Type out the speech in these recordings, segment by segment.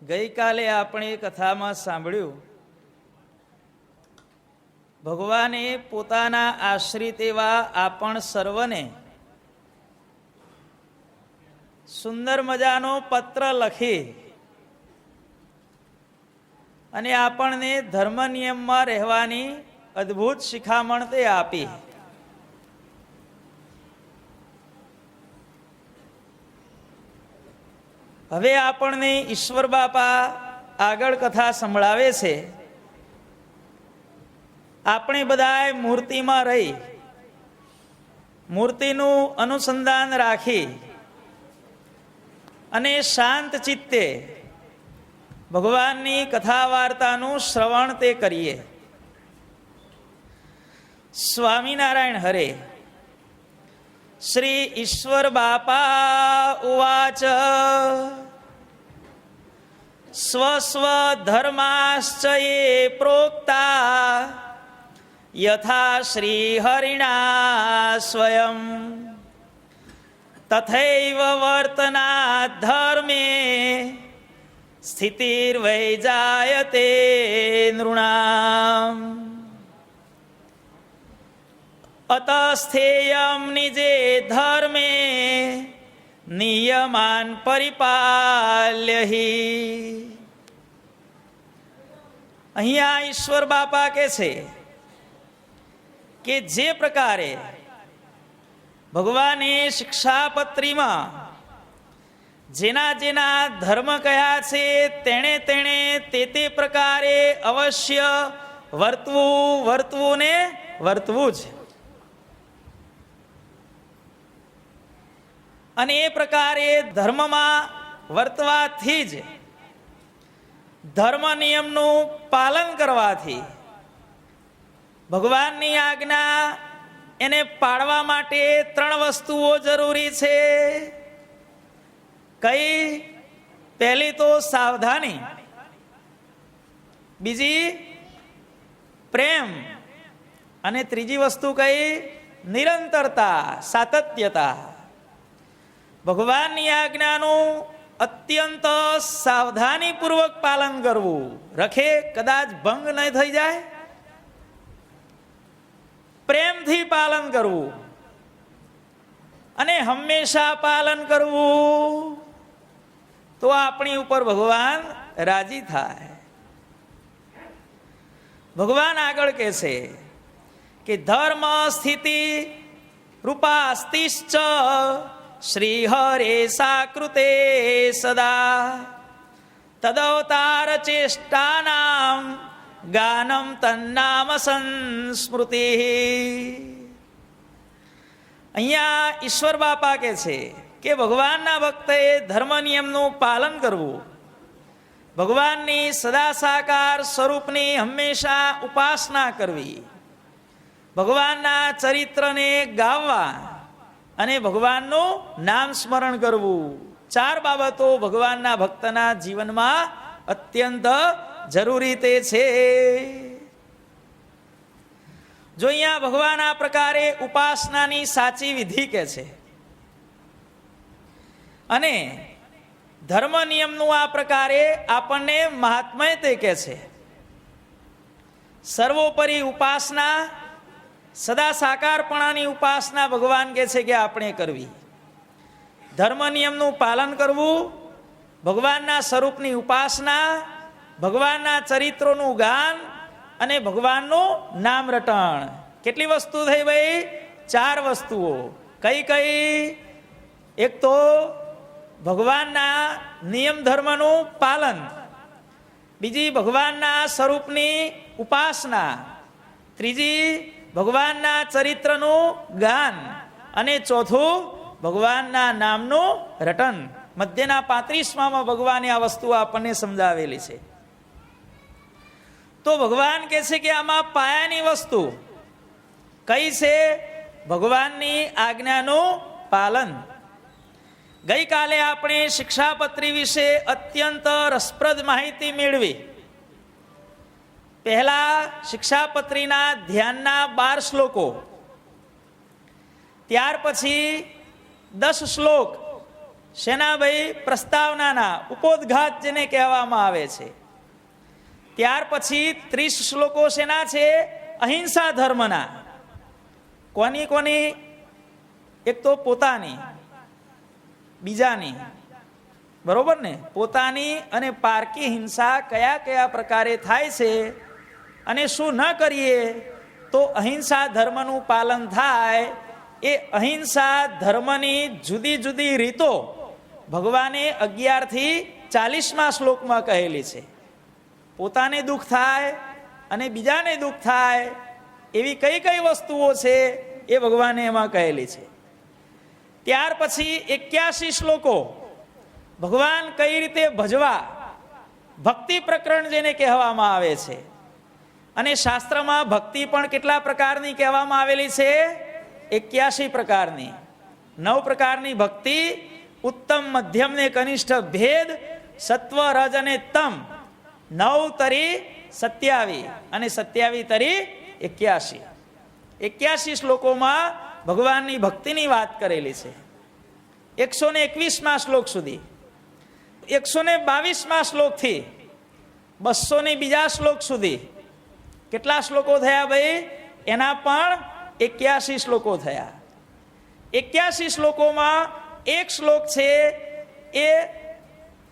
ગઈકાલે આપણે કથામાં સાંભળ્યું, ભગવાને પોતાના આશ્રિત એવા આપણ સર્વને સુંદર મજાનો પત્ર લખી અને આપણને ધર્મ નિયમમાં રહેવાની અદ્ભુત શિખામણ તે આપી. હવે આપણને ઈશ્વર બાપા આગળ કથા સંભળાવે છે. આપણે બધાએ મૂર્તિમાં રહી મૂર્તિનું અનુસંધાન રાખી અને શાંત ચિત્તે ભગવાનની કથા વાર્તાનું શ્રવણ તે કરીએ. સ્વામિનારાયણ હરે. શ્રી ઈશ્વર બાપા ઉવાચ સ્વસ્વ ધર્માશ્ચ યે પ્રોક્તા યથા શ્રી હરિણા સ્વયં તથૈવ વર્તનાત ધર્મે સ્થિતિર્વૈજાયતે નૃણામ અતસ્થેયમ નિજે ધર્મે નિયમાન પરિપાલ્યહિ. અહીંયા ઈશ્વર બાપા કહે છે કે જે પ્રકારે ભગવાને શિક્ષાપત્રીમાં જેના જેના ધર્મ કયા છે તેણે તે પ્રકારે અવશ્ય વર્તવું ને વર્તવું જ. અને એ પ્રકારે ધર્મમાં વર્તવાથી જ, ધર્મ નિયમનું પાલન કરવાથી, ભગવાનની આજ્ઞા એને પાળવા માટે 3 વસ્તુઓ જરૂરી છે. કઈ? પહેલી તો સાવધાની, બીજી પ્રેમ, અને ત્રીજી વસ્તુ કઈ? નિરંતરતા, સાતત્યતા. ભગવાનની આજ્ઞાનું અત્યંત સાવધાનીપૂર્વક પાલન કરવું, રખે કદાચ ભંગ નહીં થઈ જાય. પ્રેમથી પાલન કરવું અને હંમેશા પાલન કરવું, તો આપણી ઉપર ભગવાન રાજી થાય. ભગવાન આગળ કહે છે કે ધર્મ સ્થિતિ રૂપાસ્તિશ્ચ શ્રી હરે સાકૃતે સદા તદવતાર ચેષ્ટાનામ ગાનમ તન્નામ સંસ્મૃતિ. અહીંયા ઈશ્વર બાપા કહે છે કે ભગવાનના ભક્તએ ધર્મ નિયમનું પાલન કરવું, ભગવાનની સદા સાકાર સ્વરૂપની હંમેશા ઉપાસના કરવી, ભગવાનના ચરિત્રને ગાવવા અને ભગવાનનું નામ સ્મરણ કરવું. 4 બાબતો ભગવાનના ભક્તના જીવનમાં અત્યંત જરૂરી તે છે. જો અહીંયા ભગવાન આ પ્રકારે ઉપાસનાની સાચી વિધિ કહે છે અને ધર્મ નિયમનું આ પ્રકારે આપણને મહાત્મય તે કહે છે. સર્વોપરી ઉપાસના, સદા સાકારપણાની ઉપાસના ભગવાન કહે છે કે આપણે કરવી. ધર્મ નિયમનું પાલન કરવું, ભગવાનના સ્વરૂપની ઉપાસના, ભગવાનના ચરિત્રોનું ગાન અને ભગવાનનું નામ રટણ. કેટલી વસ્તુ થઈ ભાઈ? 4 વસ્તુઓ. કઈ કઈ? એક તો ભગવાનના નિયમ ધર્મનું પાલન, બીજી ભગવાનના સ્વરૂપની ઉપાસના, ત્રીજી ભગવાનના ચરિત્રનું ગાન, અને ચોથું ભગવાનના નામનું રટન. મધ્યના 35માં ભગવાને આ વસ્તુ આપણને સમજાવેલી છે. તો ભગવાન કહે છે કે આમાં પાયાની વસ્તુ કઈ છે? ભગવાનની આજ્ઞાનું પાલન. ગઈકાલે આપણે શિક્ષાપત્રી વિશે અત્યંત રસપ્રદ માહિતી મેળવી. પહેલા શિક્ષાપત્રીના ધ્યાનના 12 શ્લોકો, ત્યાર પછી 10 શ્લોક શેના ભાઈ? પ્રસ્તાવનાના, ઉપોદ્ઘાત જેને કહેવામાં આવે છે. ત્યાર પછી 30 શ્લોકો શેના છે? અહિંસા ધર્મના. કોની કોની? એક તો પોતાની, બીજાની, બરોબર ને? પોતાની અને પારકી હિંસા કયા કયા પ્રકારે થાય છે અને શું ન કરીએ તો અહિંસા ધર્મનું પાલન થાય. એ અહિંસા ધર્મની જુદી જુદી રીતો ભગવાને 11 થી 40મા શ્લોકમાં કહેલી છે. પોતાને દુઃખ થાય અને બીજાને દુઃખ થાય એવી કઈ કઈ વસ્તુઓ છે એ ભગવાને એમાં કહેલી છે. ત્યાર પછી 81 શ્લોકો ભગવાન કઈ રીતે ભજવા, ભક્તિ પ્રકરણ જેને કહેવામાં આવે છે. અને શાસ્ત્રમાં ભક્તિ પણ કેટલા પ્રકારની કહેવામાં આવેલી છે? 81 પ્રકારની. 9 પ્રકારની ભક્તિ, ઉત્તમ, મધ્યમ ને કનિષ્ઠ ભેદ, સત્વ, રજ અને તમ. 9 તરી 27 અને 27 તરી 81. 81 શ્લોકોમાં ભગવાનની ભક્તિની વાત કરેલી છે. 121મા શ્લોક સુધી, 122મા શ્લોકથી 202 શ્લોક સુધી કેટલા શ્લોકો થયા ભાઈ? એના પણ 81 શ્લોકો થયા. 81 શ્લોકોમાં એક શ્લોક છે એ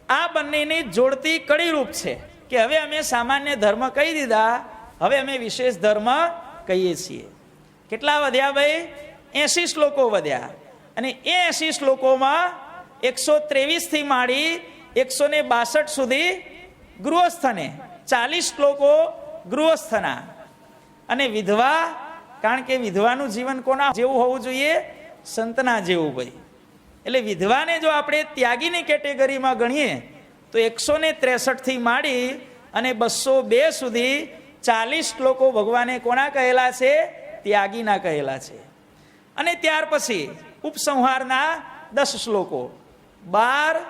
આ બંનેની જોડતી કડીરૂપ છે કે હવે અમે સામાન્ય ધર્મ કહી દીધા, હવે અમે વિશેષ ધર્મ કહીએ છીએ. કેટલા વધ્યા ભાઈ? 80 શ્લોકો વધ્યા. અને એ 80 શ્લોકોમાં 123 થી માંડી 162 સુધી ગૃહસ્થને, 40 શ્લોકો ગૃહસ્થના. અને વિધવા, કારણ કે વિધવાનું જીવન કોના જેવું હોવું જોઈએ? સંતના જેવું ભાઈ. એટલે વિધવાને જો આપણે ત્યાગીની કેટેગરીમાં ગણીએ તો 163 થી માંડી અને 202 સુધી 40 શ્લોકો ભગવાને કોના કહેલા છે? ત્યાગીના કહેલા છે. અને ત્યાર પછી ઉપસંહારના 10 શ્લોકો, 12,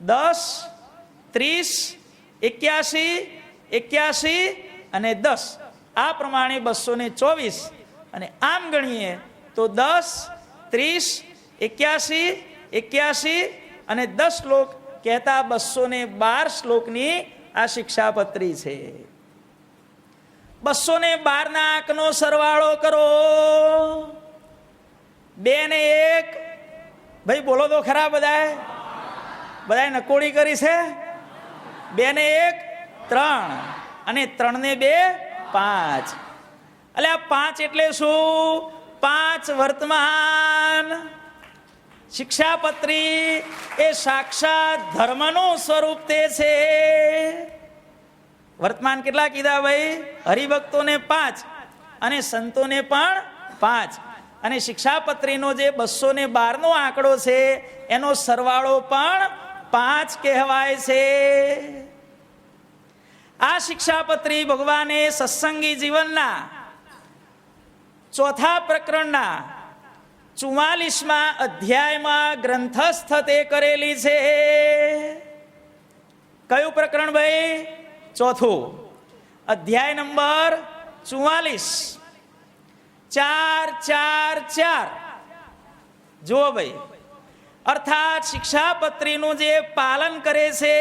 10, 30, 81, 81 અને 10. આ પ્રમાણે 224. અને આમ ગણીએ તો 10, 30, 81, 81 અને 10 શ્લોક કહેતા 212 શ્લોકની આ શિક્ષાપત્રી છે. 212 ના આંકનો સરવાળો કરો. 2 ને 1 ભાઈ બોલો તો ખરા. બધાએ નકોડી કરી છે. 2 ને 1 3 અને 3 ને 2 5. એટલે આ 5 એટલે શું? 5 વર્તમાન. શિક્ષાપત્રી એ સાક્ષાત ધર્મનું સ્વરૂપ તે છે. વર્તમાન કેટલા કીધા ભાઈ? હરિભક્તોને 5 અને સંતોને પણ 5. અને શિક્ષાપત્રીનો જે 212 નો આંકડો છે એનો સરવાળો પણ 5 કહેવાય છે. આ શિક્ષાપત્રી ભગવાને સત્સંગી જીવનના 4થા પ્રકરણના 44મા અધ્યાયમાં ગ્રંથસ્થ તે કરેલી છે. કયું પ્રકરણ ભાઈ? 4થું, અધ્યાય નંબર 44. 4, 4, 4. જુઓ ભાઈ, અર્થાત શિક્ષાપત્રીનું જે પાલન કરે છે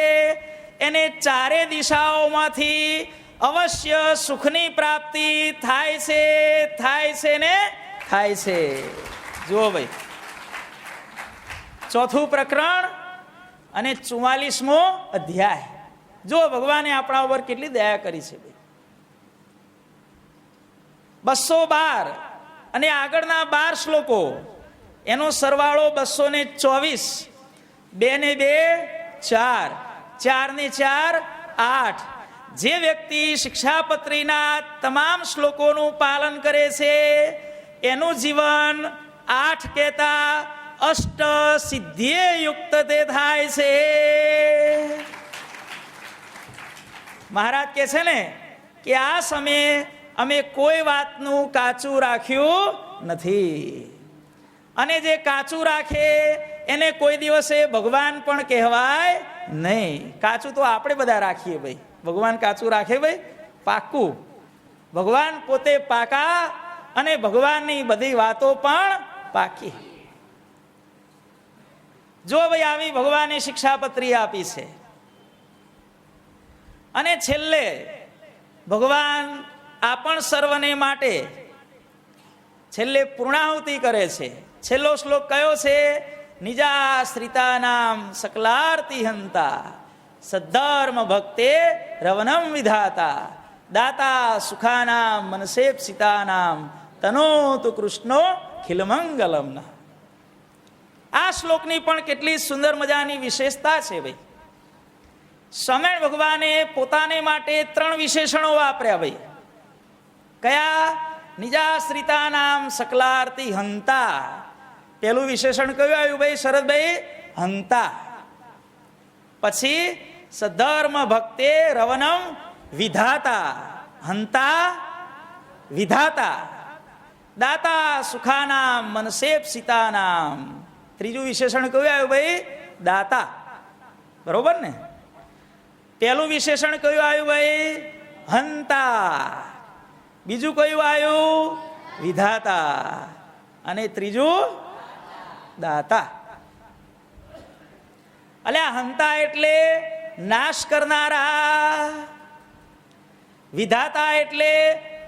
એને ચારે દિશાઓમાંથી અવશ્ય સુખની પ્રાપ્તિ થાય છે, થાય છે ને થાય છે. જુઓ ભાઈ, 4થું પ્રકરણ અને 44મો અધ્યાય. જો ભગવાને આપણા ઉપર કેટલી દયા કરી છે ભાઈ. 212 અને આગળના 12 શ્લોકો એનો સરવાળો 224. 2 ને 2 4, 4 ને 4 8. જે વ્યક્તિ શિક્ષાપત્રીના તમામ શ્લોકોનું પાલન કરે છે એનું જીવન 8 કહેતા અષ્ટ સિદ્ધિએ યુક્ત તે થાય છે. મહારાજ કહે છે ને કે આ સમયે અમે કોઈ વાતનું કાચું રાખ્યું નથી. અને જે કાચું રાખે એને કોઈ દિવસે ભગવાન પણ કહેવાય નહીં. કાચું તો આપણે બધા રાખીએ ભાઈ. ભગવાન કાચું રાખે ભાઈ? પાક્કું. ભગવાન પોતે પાકા અને ભગવાનની બધી વાતો પણ પાકી. જો ભાઈ આવી ભગવાને શિક્ષાપત્રી આપી છે. અને છેલ્લે ભગવાન આપણ સર્વને માટે છેલ્લે પૂર્ણાહુતિ કરે છે. છેલ્લો શ્લોક કયો છે? નિજાશ્રિતાનામ સકલાર્તિ હંતા સદ્ધર્મ ભક્તે રવનમ વિધાતા દાતા સુખાનામ મનસેપ્સિતાનામ તનોતુ કૃષ્ણો ખિલમંગલમ. આ શ્લોકની પણ કેટલી સુંદર મજાની વિશેષતા છે ભાઈ. સ્વામિનારાયણ ભગવાને પોતાને માટે 3 વિશેષણો વાપર્યા ભાઈ. કયા? નિજાશ્રિતાનામ સકલાર્તિ હંતા. પેલું વિશેષણ કયું આવ્યું ભાઈ શરદભાઈ? હંતા. પછી સધર્મ ભક્તે રવનમ વિધાતા. હંતા વિધાતા. દાતા સુખાનામ મનસેપ્સિતાનામ. ત્રીજું વિશેષણ કયું આવ્યું ભાઈ? દાતા. બરોબર ને? પેલું વિશેષણ કયું આવ્યું ભાઈ? હંતા. બીજું કયું આવ્યું? વિધાતા. અને ત્રીજું દાતા. અલ્યા હંતા એટલે નાશ કરનારા, વિધાતા એટલે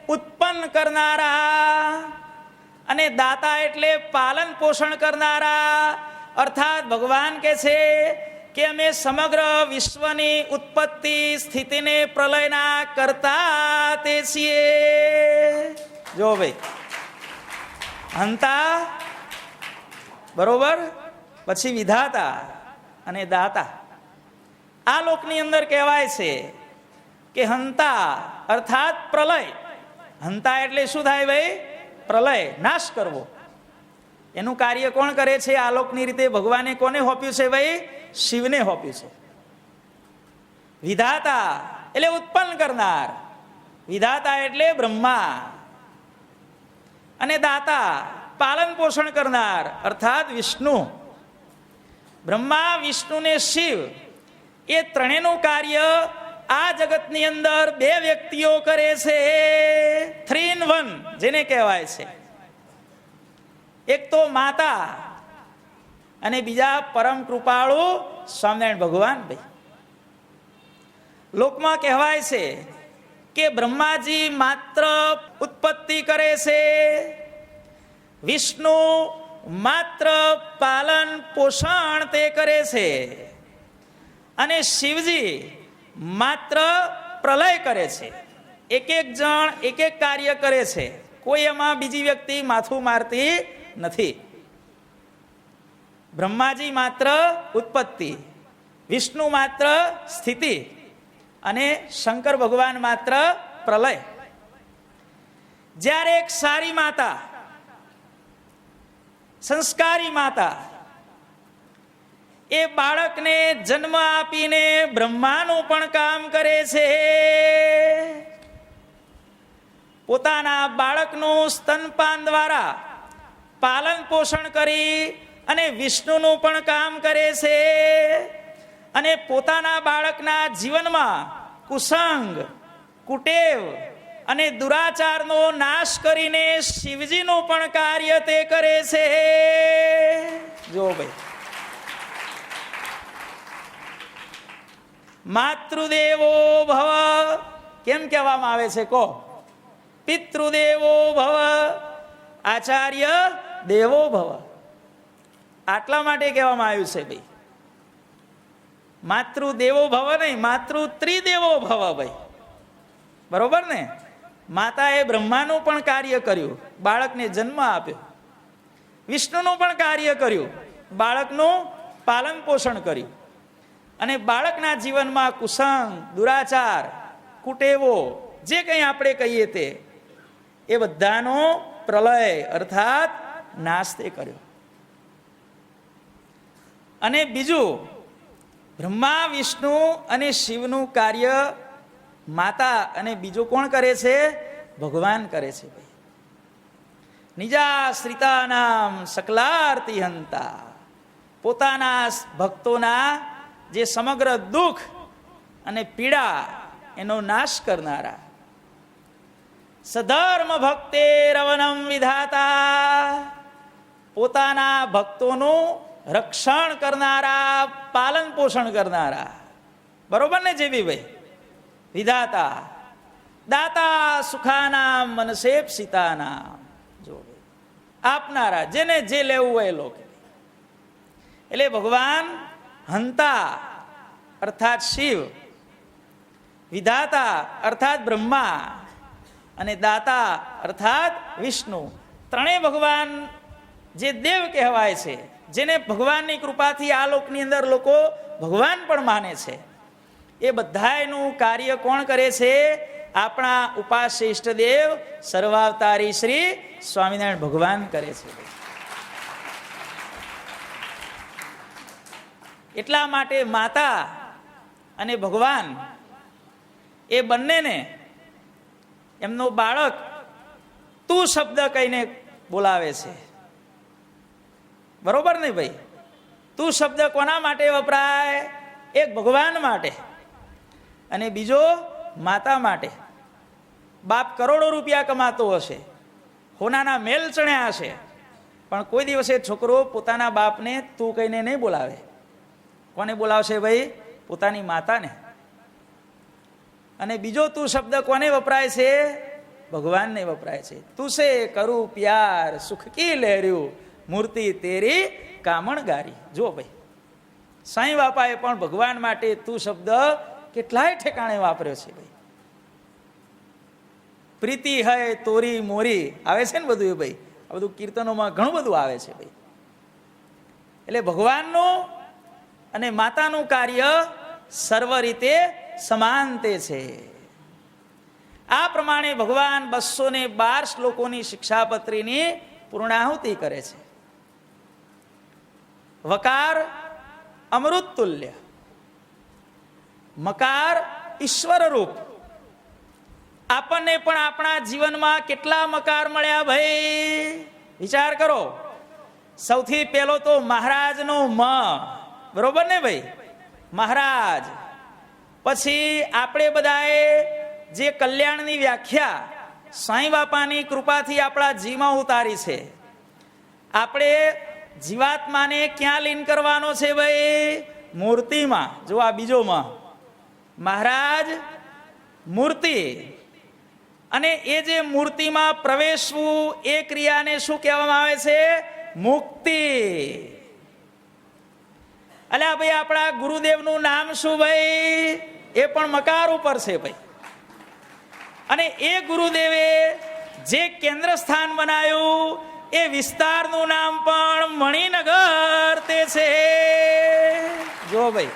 ઉત્પન્ન કરનારા, અને દાતા એટલે પાલન પોષણ કરનારા. અર્થાત ભગવાન કહે છે કે અમે સમગ્ર વિશ્વની ઉત્પત્તિ સ્થિતિને પ્રલયના કરતા તે છીએ. જો ભાઈ હંતા બરોબર, પછી વિધાતા અને દાતા. આ લોકની અંદર કહેવાય છે કે હંતા અર્થાત પ્રલય. હંતા એટલે શું થાય ભાઈ? પ્રલય, નાશ કરવો. એનું કાર્ય કોણ કરે છે? આ લોકની રીતે ભગવાને કોને સોંપ્યું છે ભાઈ? શિવને સોંપ્યું છે. વિધાતા એટલે ઉત્પન્ન કરનાર. વિધાતા એટલે બ્રહ્મા. અને દાતા પાલન પોષણ કરનાર અર્થાત વિષ્ણુ. બ્રહ્મા, વિષ્ણુ ને શિવ એ ત્રણેયનું કાર્ય આ જગતની અંદર 2 વ્યક્તિઓ કરે છે. 3 in 1 જેને કહેવાય છે. એક તો માતા અને બીજા પરમ કૃપાળુ સ્વામિનારાયણ ભગવાન ભાઈ. લોકમાં કહેવાય છે કે બ્રહ્માજી માત્ર ઉત્પત્તિ કરે છે, વિષ્ણુ માત્ર પાલન પોષણ તે કરે છે, અને શિવજી માત્ર પ્રલય કરે છે. એક એક જણ એક એક કાર્ય કરે છે. કોઈ એમાં બીજી વ્યક્તિ માથું મારતી નથી. બ્રહ્માજી માત્ર ઉત્પત્તિ, વિષ્ણુ માત્ર સ્થિતિ, અને શંકર ભગવાન માત્ર પ્રલય. જ્યારે એક સારી માતા, સંસ્કારી માતા એ બાળકને જન્મ આપીને બ્રહ્માનું પણ કામ કરે છે. પોતાના બાળકનું સ્તનપાન દ્વારા પાલન પોષણ કરી અને વિષ્ણુનું પણ કામ કરે છે. અને પોતાના બાળકના જીવનમાં કુસંગ, કુટેવ અને દુરાચારનો નાશ કરીને શિવજીનું પણ કાર્ય તે કરે છે. જો ભાઈ, માતૃદેવો ભવ કેમ કહેવામાં આવે છે? કહો. પિતૃદેવો ભવ, આચાર્ય દેવો ભવ. આટલા માટે કહેવામાં આવ્યું છે ભાઈ. માતૃદેવો ભવ નહીં, માતૃત્રિદેવો ભવ ભાઈ. બરોબર ને? માતાએ બ્રહ્માનું પણ કાર્ય કર્યું, બાળકને જન્મ આપ્યો. વિષ્ણુનું પણ કાર્ય કર્યું, બાળકનું પાલન પોષણ કર્યું. અને બાળકના જીવનમાં કુસંગ, દુરાચાર, કુટેવો જે કંઈ આપણે કહીએ તે એ બધાનો પ્રલય અર્થાત નાશ તે કર્યો. અને બીજું, બ્રહ્મા, વિષ્ણુ અને શિવનું કાર્ય માતા અને બીજું કોણ કરે છે? ભગવાન કરે છે ભાઈ. નિજાશ્રિતાનામ સકલાર્તિ હંતા. પોતાના ભક્તોના જે સમગ્ર દુઃખ અને પીડા એનો નાશ કરનારા. સધર્મ ભક્તે રવનમ વિધાતા. પોતાના ભક્તોનું રક્ષણ કરનારા, પાલન પોષણ કરનારા, બરોબર ને જેવી ભાઈ? વિધાતા, દાતા સુખાનામ મનસેપ સીતાનામ, જો આપનારા, જેને જે લેવું હોય એ લોકો. એટલે ભગવાન હંતા અર્થાત શિવ, વિધાતા અર્થાત બ્રહ્મા અને દાતા અર્થાત વિષ્ણુ, ત્રણેય ભગવાન જે દેવ કહેવાય છે, જેને ભગવાનની કૃપાથી આ લોકની અંદર લોકો ભગવાન પણ માને છે, એ બધાયનું કાર્ય કોણ કરે છે? આપણા ઉપાસ્ય ઈષ્ટદેવ સર્વાવતારી શ્રી સ્વામિનારાયણ ભગવાન કરે છે. એટલા માટે માતા અને ભગવાન એ બંનેને એમનો બાળક તું શબ્દ કહીને બોલાવે છે, બરોબર ને ભાઈ? તું શબ્દ કોના માટે વપરાય? એક ભગવાન માટે અને બીજો માતા માટે. બાપ કરોડો રૂપિયા કમાતો હશે, હોનાના મેલ ચણ્યા હશે, પણ કોઈ દિવસે છોકરો પોતાના બાપને તું કહીને નહીં બોલાવે. કોને બોલાવશે ભાઈ? પોતાની માતાને. અને બીજો તું શબ્દ કોને વપરાય છે? ભગવાનને વપરાય છે. તુસે કરું પ્યાર સુખ કી લહેર્યું, મૂર્તિ તેરી કામણ ગારી. જો ભાઈ, સાંઈ બાપાએ પણ ભગવાન માટે તું શબ્દ કેટલાય ઠેકાણે વાપર્યો છે ભાઈ. પ્રીતિ હૈ તોરી મોરી આવે છે ને બધું એ ભાઈ, આ બધું કીર્તનોમાં ઘણું બધું આવે છે ભાઈ. એટલે ભગવાનનું અને માતાનું કાર્ય સર્વ રીતે સમાન તે છે. આ પ્રમાણે ભગવાન 212 શ્લોકોની શિક્ષાપત્રીની પૂર્ણાહુતિ કરે છે. વકાર અમૃત તુલ્ય, મકાર ઈશ્વર રૂપ. આપણને પણ આપણા જીવનમાં કેટલા મકાર મળ્યા ભાઈ? વિચાર કરો. સૌથી પહેલો તો મહારાજનો મ, બરોબર ને ભાઈ? મહારાજ. પછી આપણે બધાએ જે કલ્યાણની વ્યાખ્યા સાંઈ બાપાની કૃપાથી આપણા જીવમાં ઉતારી છે. આપણે જીવાત્માને ક્યાં લીન કરવાનો છે ભાઈ? મૂર્તિમાં. જો આ બીજો માં, મહારાજ મૂર્તિ. અને એ જે મૂર્તિમાં પ્રવેશવું, એ ક્રિયાને શું કહેવામાં આવે છે? મુક્તિ. અલ્યા ભાઈ, આપણા ગુરુદેવનું નામ શું ભાઈ? એ પણ મકાર ઉપર છે ભાઈ. અને એ ગુરુદેવે જે કેન્દ્ર સ્થાન બનાવ્યું, એ વિસ્તારનું નામ પણ મણિનગર તે છે. જો ભાઈ,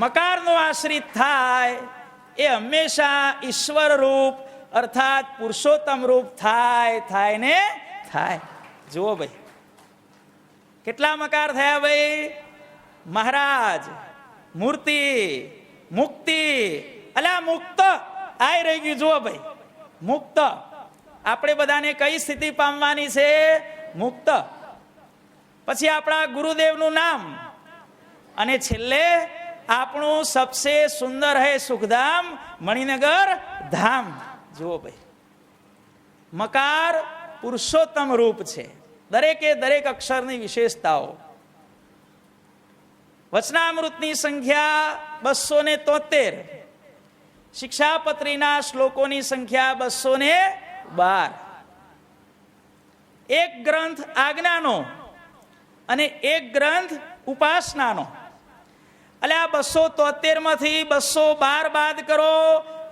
મકારનો આશ્રિત થાય એ હંમેશા ઈશ્વર રૂપ અર્થાત પુરુષોત્તમ રૂપ થાય ને થાય. જુઓ ભાઈ, કેટલા મકાર થયા ભાઈ? મહારાજ, મૂર્તિ, મુક્તિ. અલ્યા મુક્ત આય રહી ગયું. જુઓ ભાઈ, મુક્ત. આપણે બધાને કઈ સ્થિતિ પામવાની છે? મુક્ત. પછી આપણા ગુરુદેવનું નામ, અને છેલ્લે આપણું સબસે સુંદર હૈ સુખધામ મણિનગર ધામ. જુઓ ભાઈ, મકાર પુરુષોત્તમ રૂપ છે. દરેકે દરેક અક્ષરની વિશેષતાઓ. વચનામૃતની સંખ્યા 273, શિક્ષાપત્રીના શ્લોકોની સંખ્યા 212. એક ગ્રંથ આજ્ઞાનો અને એક ગ્રંથ ઉપાસનાનો. એટલે આ 273 માંથી 212 બાદ કરો,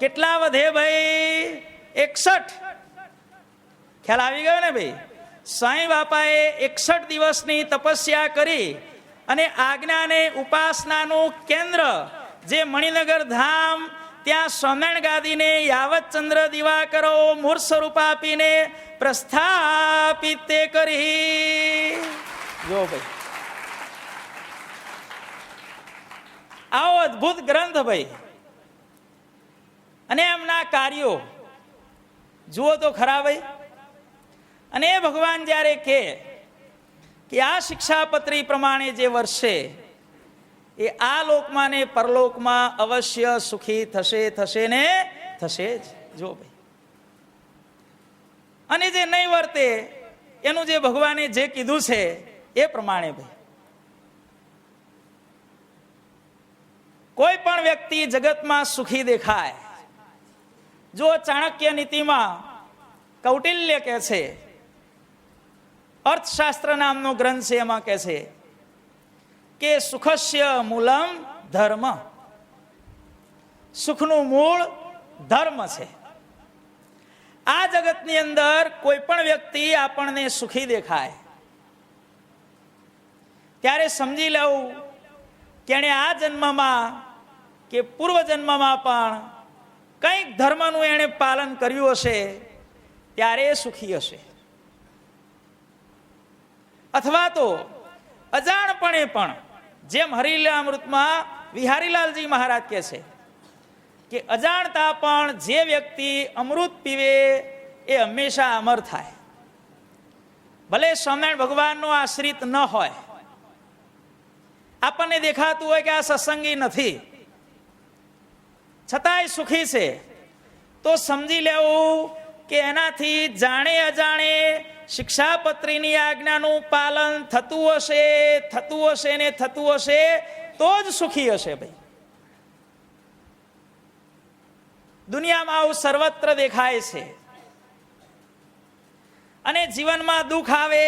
કેટલા વધે ભાઈ? 61. ખ્યાલ આવી ગયો ને ભાઈ? સાંઈ બાપાએ 61 દિવસની તપસ્યા કરી અને આજ્ઞા અને ઉપાસનાનું કેન્દ્ર જે મણિનગર ધામ, ત્યાં સ્વામિનારાયણ ગાદીને યાવત ચંદ્ર દિવાકરો મૂળ સ્વરૂપ આપીને પ્રસ્થાપિત તે કરી. જો ભાઈ, આવો અદભુત ગ્રંથ ભાઈ. અને એમના કાર્યો જુઓ તો ખરા ભાઈ. અને એ ભગવાન જ્યારે કે આ શિક્ષાપત્રી પ્રમાણે જે વર્ષે એ આ લોકમાં ને પરલોકમાં અવશ્ય સુખી થશે ને થશે જ. જો ભાઈ, અને જે નહીં વર્તે એનું જે ભગવાને જે કીધું છે એ પ્રમાણે ભાઈ કોઈ પણ વ્યક્તિ જગતમાં સુખી દેખાય. જો ચાણક્ય નીતિમાં કૌટિલ્ય કહે છે, અર્થશાસ્ત્ર નામનો ગ્રંથ છે, એમાં કહે છે કે સુખસ્ય મૂલમ ધર્મ, સુખનું મૂળ ધર્મ છે. આ જગતની અંદર કોઈ પણ વ્યક્તિ આપણને સુખી દેખાય ત્યારે સમજી લેવું કે એણે આ જન્મમાં કે પૂર્વ જન્મમાં પણ કંઈક ધર્મનું એણે પાલન કર્યું હશે ત્યારે એ સુખી હશે. અથવા તો અજાણપણે પણ, જેમ હરિલીલામૃતમાં વિહારીલાલજી મહારાજ કહે છે કે અજાણતા પણ જે વ્યક્તિ અમૃત પીવે એ હંમેશા અમર થાય. ભલે સ્વામિનારાયણ ભગવાનનો આશ્રિત ન હોય, આપણને દેખાતું હોય કે આ સત્સંગી નથી, છતાંય સુખી છે, તો સમજી લેવું કે એનાથી જાણે અજાણે શિક્ષાપત્રીની આજ્ઞાનું પાલન થતું હશે ને થતું હશે તો જ સુખી હશે. ભાઈ દુનિયામાં આવું સર્વત્ર દેખાય છે. અને જીવનમાં દુઃખ આવે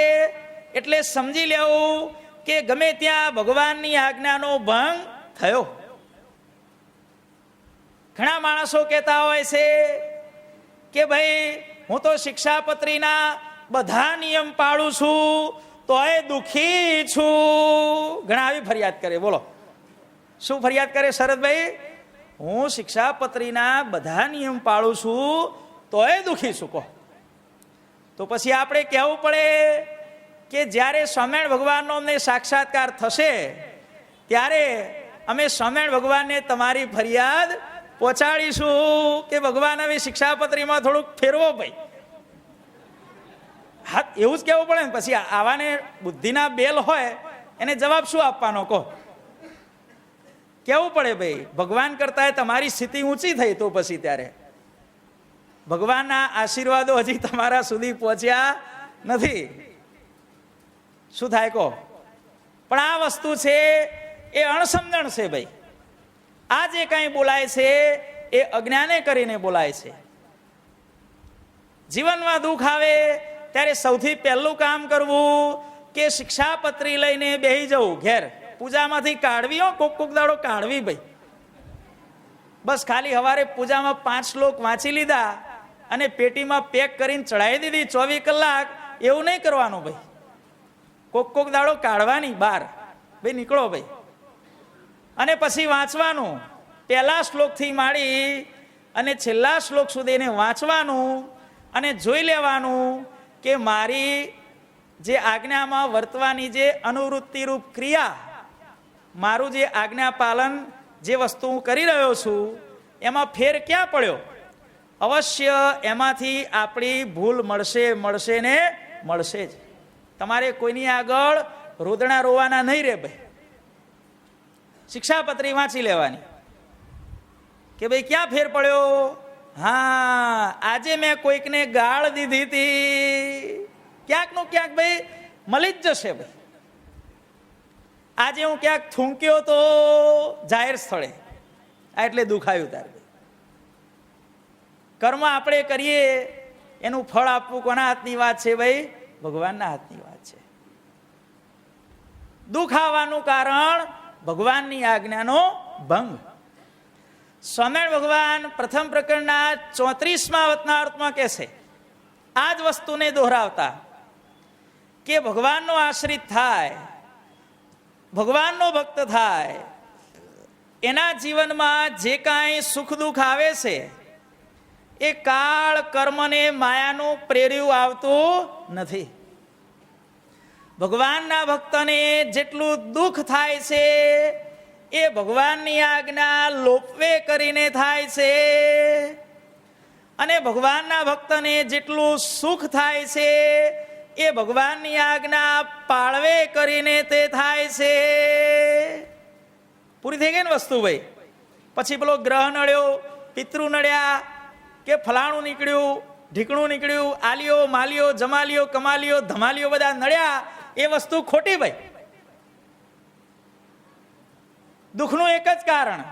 એટલે સમજી લેવું કે ગમે ત્યાં ભગવાનની આજ્ઞાનો ભંગ થયો. ઘણા માણસો કહેતા હોય છે કે ભાઈ હું તો શિક્ષાપત્રીના બધા નિયમ પાળું છું તોય દુઃખી છું. ઘણા આવી ફરિયાદ કરે. બોલો શું ફરિયાદ કરે શરદભાઈ? હું શિક્ષાપત્રીના બધા નિયમ પાળું છું તોય દુઃખી છું. કહો તો પછી આપણે કહેવું પડે કે જ્યારે સ્વામિનારાયણ ભગવાનનો અમને સાક્ષાત્કાર થશે ત્યારે અમે સ્વામિનારાયણ ભગવાનને તમારી ફરિયાદ પહોંચાડીશું કે ભગવાન હવે શિક્ષાપત્રીમાં થોડુંક ફેરવો ભાઈ. હા, એવું જ કહેવું પડે ને. પછી આવાને બુદ્ધિના બેલ હોય એને જવાબ શું આપવાનો કહો? કેવું પડે ભાઈ, ભગવાન કરતા તમારી સ્થિતિ ઊંચી થઈ તો પછી ત્યારે ભગવાનના આશીર્વાદો હજી તમારા સુધી પહોંચ્યા નથી. શું થાય કહો? પણ આ વસ્તુ છે એ અણસમજણ છે ભાઈ. આ જે કંઈ બોલાય છે એ અજ્ઞાને કરીને બોલાય છે. જીવનમાં દુઃખ આવે ત્યારે સૌથી પહેલું કામ કરવું કે શિક્ષાપત્રી લઈને બેસી જવું ઘેર. પૂજામાંથી કાઢવી હો, કોક દાડો કાઢવી ભાઈ. બસ ખાલી સવારે પૂજામાં 5 શ્લોક વાંચી લીધા અને પેટીમાં પેક કરીને ચડાવી દીધી 24 કલાક, એવું નહીં કરવાનું ભાઈ. કોક દાડો કાઢવાની બહાર ભાઈ, નીકળો ભાઈ. અને પછી વાંચવાનું, પહેલા શ્લોકથી માંડી અને છેલ્લા શ્લોક સુધી એને વાંચવાનું અને જોઈ લેવાનું કે મારી જે આજ્ઞામાં વર્તવાની જે અનુવૃત્તિરૂપ ક્રિયા, મારું જે આજ્ઞા પાલન જે વસ્તુ હું કરી રહ્યો છું એમાં ફેર ક્યાં પડ્યો? અવશ્ય એમાંથી આપણી ભૂલ મળશે ને મળશે જ. તમારે કોઈની આગળ રોદણા રોવાના નહીં રે ભાઈ. શિક્ષાપત્રી વાંચી લેવાની કે ભાઈ ક્યાં ફેર પડ્યો. હા, આજે મેં કોઈકને ગાળ દીધી હતી, ક્યાંકનું ક્યાંક ભાઈ મળી જ જશે ભાઈ. આજે હું ક્યાંક થૂંક્યો તો જાહેર સ્થળે, એટલે દુખાયું તારે. કર્મ આપણે કરીએ એનું ફળ આપવું કોના હાથની વાત છે ભાઈ? ભગવાનના હાથની વાત છે. દુઃખ આવવાનું કારણ ભગવાનની આજ્ઞાનો ભંગ. સ્વામિનારાયણ ભગવાન પ્રથમ પ્રકરણના 34મા વતનાર્થમાં કહે છે, આ જ વસ્તુને દોહરાવતા કે ભગવાનનો આશ્રિત થાય, ભગવાનનો ભક્ત થાય, એના જીવનમાં જે કાંઈ સુખ દુઃખ આવે છે એ કાળ કર્મને માયાનું પ્રેર્યું આવતું નથી. ભગવાનના ભક્તને જેટલું દુઃખ થાય છે એ ભગવાનની આજ્ઞા લોપવે કરીને થાય છે, અને ભગવાનના ભક્તને જેટલું સુખ થાય છે એ ભગવાનની આજ્ઞા પાળવે કરીને તે થાય છે. પૂરી થઈ ગઈ ને વસ્તુ ભાઈ. પછી પેલો ગ્રહ નડ્યો, પિતૃ નડ્યા કે ફલાણું નીકળ્યું, ઢીકણું નીકળ્યું, આલિયો માલિયો જમાલિયો કમાલિયો ધમાલિયો બધા નડ્યા, એ વસ્તુ ખોટી ભાઈ. દુઃખનું એક જ કારણ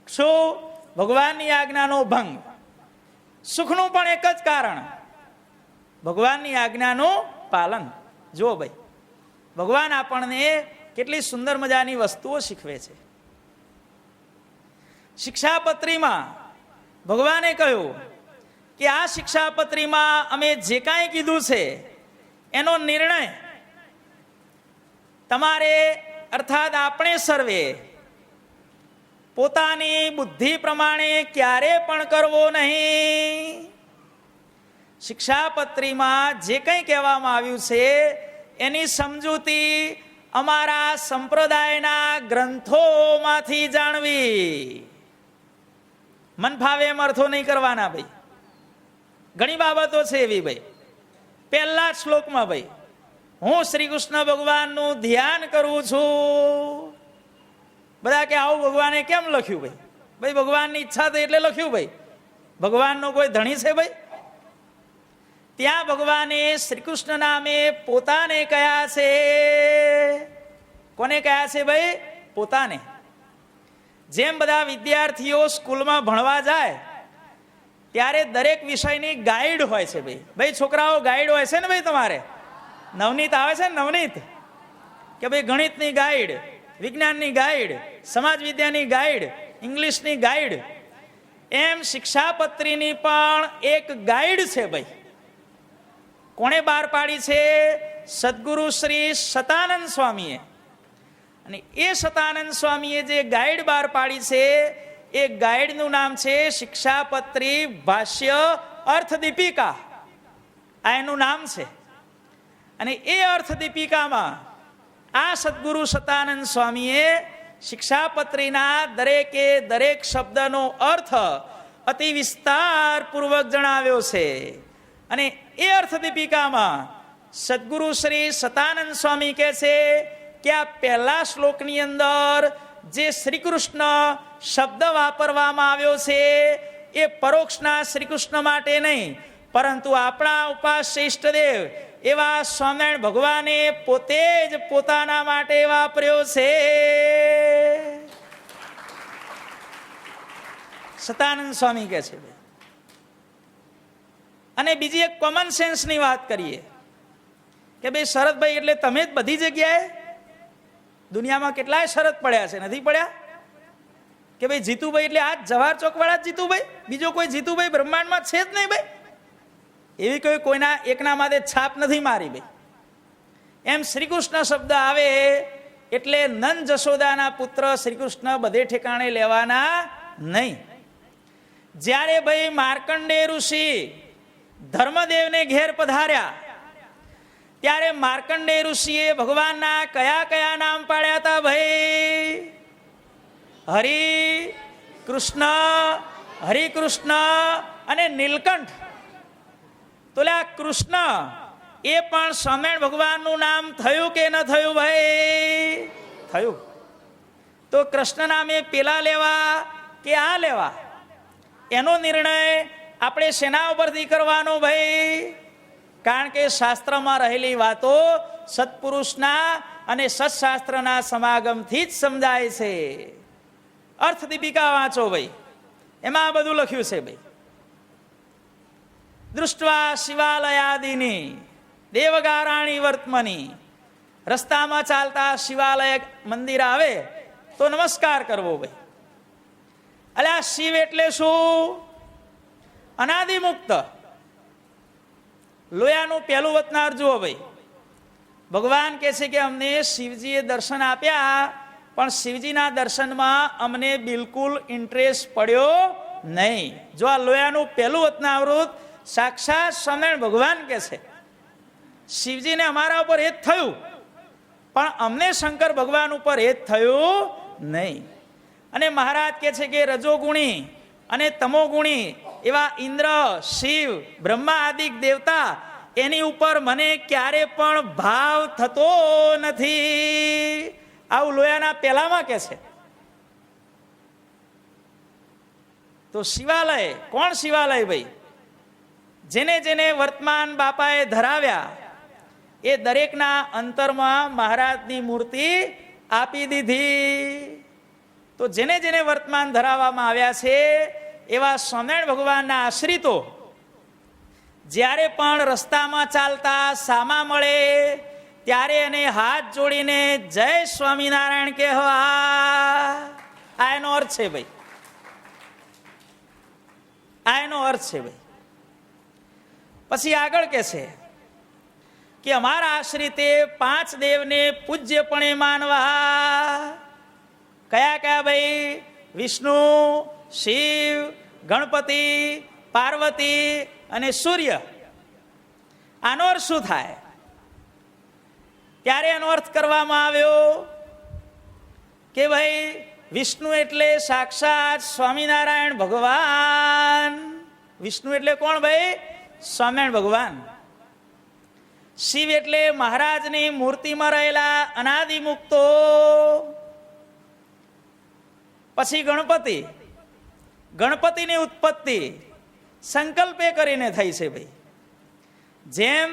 શું? ભગવાનની આજ્ઞાનો ભંગ. સુખનું પણ એક જ કારણ ભગવાનની આજ્ઞાનું પાલન. જુઓ ભાઈ, ભગવાન આપણને કેટલી સુંદર મજાની વસ્તુઓ શીખવે છે. શિક્ષાપત્રીમાં ભગવાને કહ્યું કે આ શિક્ષાપત્રીમાં અમે જે કાંઈ કીધું છે એનો નિર્ણય તમારે અર્થાત આપણે સર્વે પોતાની બુદ્ધિ પ્રમાણે ક્યારે પણ કરવો નહીં. શિક્ષાપત્રીમાં જે કંઈ કહેવામાં આવ્યું છે એની સમજૂતી અમારા સંપ્રદાયના ગ્રંથોમાંથી જાણવી. મન ફાવે એમ અર્થો નહીં કરવાના ભાઈ. ઘણી બાબતો છે એવી ભાઈ. પહેલા શ્લોકમાં ભાઈ, હું શ્રી કૃષ્ણ ભગવાનનું ધ્યાન કરું છું. બધા કે આવું ભગવાને કેમ લખ્યું ભાઈ? ભાઈ ભગવાનની ઈચ્છા થઈ એટલે લખ્યું ભાઈ. ભગવાનનો કોઈ ધણી છે ભાઈ? ત્યાં ભગવાને શ્રી કૃષ્ણ નામે પોતાને કયા છે. કોને કયા છે ભાઈ? પોતાને. જેમ બધા વિદ્યાર્થીઓ સ્કૂલમાં ભણવા જાય ત્યારે દરેક વિષયની ગાઈડ હોય છે ભાઈ. ભાઈ છોકરાઓ ગાઈડ હોય છે ને ભાઈ? તમારે નવનીત આવે છે ને? નવનીત કે ભાઈ ગણિતની ગાઈડ, વિજ્ઞાનની ગાઈડ, સમાજ વિદ્યાની ગાઈડ, ઇંગ્લિશની ગાઈડ. એમ શિક્ષાપત્રીની પણ એક ગાઈડ છે ભાઈ. કોણે બહાર પાડી છે? સદગુરુ શ્રી સતાનંદ સ્વામીએ. અને એ સતાનંદ સ્વામીએ જે ગાઈડ બહાર પાડી છે એ ગાઈડનું નામ છે શિક્ષાપત્રી ભાષ્ય અર્થદીપિકા. આ એનું નામ છે. અને એ અર્થદીપિકામાં આ સદગુરુ સતાનંદ સ્વામીએ શિક્ષાપત્રીના દરેકે દરેક શબ્દનો અર્થ અતિ વિસ્તારપૂર્વક જણાવ્યો છે. અને એ અર્થદીપિકામાં સદગુરુ શ્રી સતાનંદ સ્વામી કહે છે કે આ પહેલા શ્લોકની અંદર જે શ્રી કૃષ્ણ શબ્દ વાપરવામાં આવ્યો છે એ પરોક્ષના શ્રી કૃષ્ણ માટે નહીં, પરંતુ આપણા ઉપાસ્ય ઈષ્ટદેવ એવા સ્વામિનારાયણ ભગવાને પોતે જ પોતાના માટે વાપર્યો છે. સતાનંદ સ્વામી કહે છે. અને બીજી એક કોમન સેન્સની વાત કરીએ કે ભાઈ શરદભાઈ એટલે તમે જ બધી જગ્યાએ. દુનિયામાં કેટલાય શરત પડ્યા છે, નથી પડ્યા? કે ભાઈ જીતુભાઈ એટલે આ જવાહર ચોક વાળા જીતુભાઈ, બીજો કોઈ જીતુભાઈ બ્રહ્માંડમાં છે જ નહીં ભાઈ. એવી કોઈના એકના માટે છાપ નથી મારી ભાઈ. એમ શ્રી કૃષ્ણ શબ્દ આવે એટલે નંદ જશોદાના પુત્ર શ્રી કૃષ્ણ બધે ઠેકાણે લેવાના નહીં. જ્યારે ભાઈ માર્કંડેય ઋષિ ધર્મદેવને ઘેર પધાર્યા ત્યારે માર્કંડેય ઋષિએ ભગવાનના કયા કયા નામ પાડ્યા હતા ભાઈ? હરિ કૃષ્ણ, હરિકૃષ્ણ અને નીલકંઠ. તો આ કૃષ્ણ એ પણ સ્વામિનારાયણ ભગવાનનું નામ થયું કે ન થયું ભાઈ? થયું. તો કૃષ્ણ નામે પેલા લેવા કે આ લેવા એનો નિર્ણય આપણે શેના ઉપરથી કરવાનો ભાઈ? કારણ કે શાસ્ત્રમાં રહેલી વાતો સત્પુરુષના અને સત્શાસ્ત્રના સમાગમથી જ સમજાય છે. અર્થદીપિકા વાંચો ભાઈ, એમાં આ બધું લખ્યું છે ભાઈ. દૃષ્ટવા શિવાલયાદિની દેવગારાણી વર્તમની. રસ્તામાં ચાલતા શિવાલય મંદિર આવે તો નમસ્કાર કરવો ભાઈ. અલ્યા શિવ એટલે શું? અનાદિમુક્ત. લોયાનું પહેલું વતનાર જુઓ ભાઈ. ભગવાન કહે છે કે અમને શિવજીએ દર્શન આપ્યા, પણ શિવજીના દર્શનમાં અમને બિલકુલ ઇન્ટરેસ્ટ પડ્યો નહીં. જો આ લોયાનું પહેલું વતનાવૃત સાક્ષાત સ્વામિનારાયણ ભગવાન કહે છે શિવજીને અમારા ઉપર હેત થયું, પણ અમને શંકર ભગવાન ઉપર હેત થયું નહીં. અને મહારાજ કહે છે કે રજોગુણી અને તમોગુણી એવા ઇન્દ્ર, શિવ, બ્રહ્મા આદિ દેવતા એની ઉપર મને ક્યારે પણ ભાવ થતો નથી. આવું લોયાના પહેલામાં કે છે. તો શિવાલય કોણ? શિવાલય ભાઈ જેને જેને વર્તમાન બાપાએ ધરાવ્યા એ દરેકના અંતરમાં મહારાજની મૂર્તિ આપી દીધી. તો જેને જેને વર્તમાન ધરાવવામાં આવ્યા છે એવા સ્વામિનારાયણ ભગવાનના આશ્રિતો જ્યારે પણ રસ્તામાં ચાલતા સામા મળે ત્યારે એને હાથ જોડીને જય સ્વામિનારાયણ કહેવા. આ એનો અર્થ છે ભાઈ, આ એનો અર્થ છે ભાઈ. પછી આગળ કે છે કે અમારા આશ્રિતે 5 દેવને પૂજ્યપણે માનવા. કયા કયા ભાઈ? વિષ્ણુ, શિવ, ગણપતિ, પાર્વતી અને સૂર્ય. આનો અર્થ શું થાય? ત્યારે એનો અર્થ કરવામાં આવ્યો કે ભાઈ વિષ્ણુ એટલે સાક્ષાત સ્વામિનારાયણ ભગવાન. વિષ્ણુ એટલે કોણ ભાઈ? સ્વામિનારાયણ ભગવાન. શિવ એટલે મહારાજની મૂર્તિમાં રહેલા અનાદિ મુક્તો. પછી ગણપતિ, ગણપતિની ઉત્પત્તિ સંકલ્પે કરીને થઈ છે ભાઈ. જેમ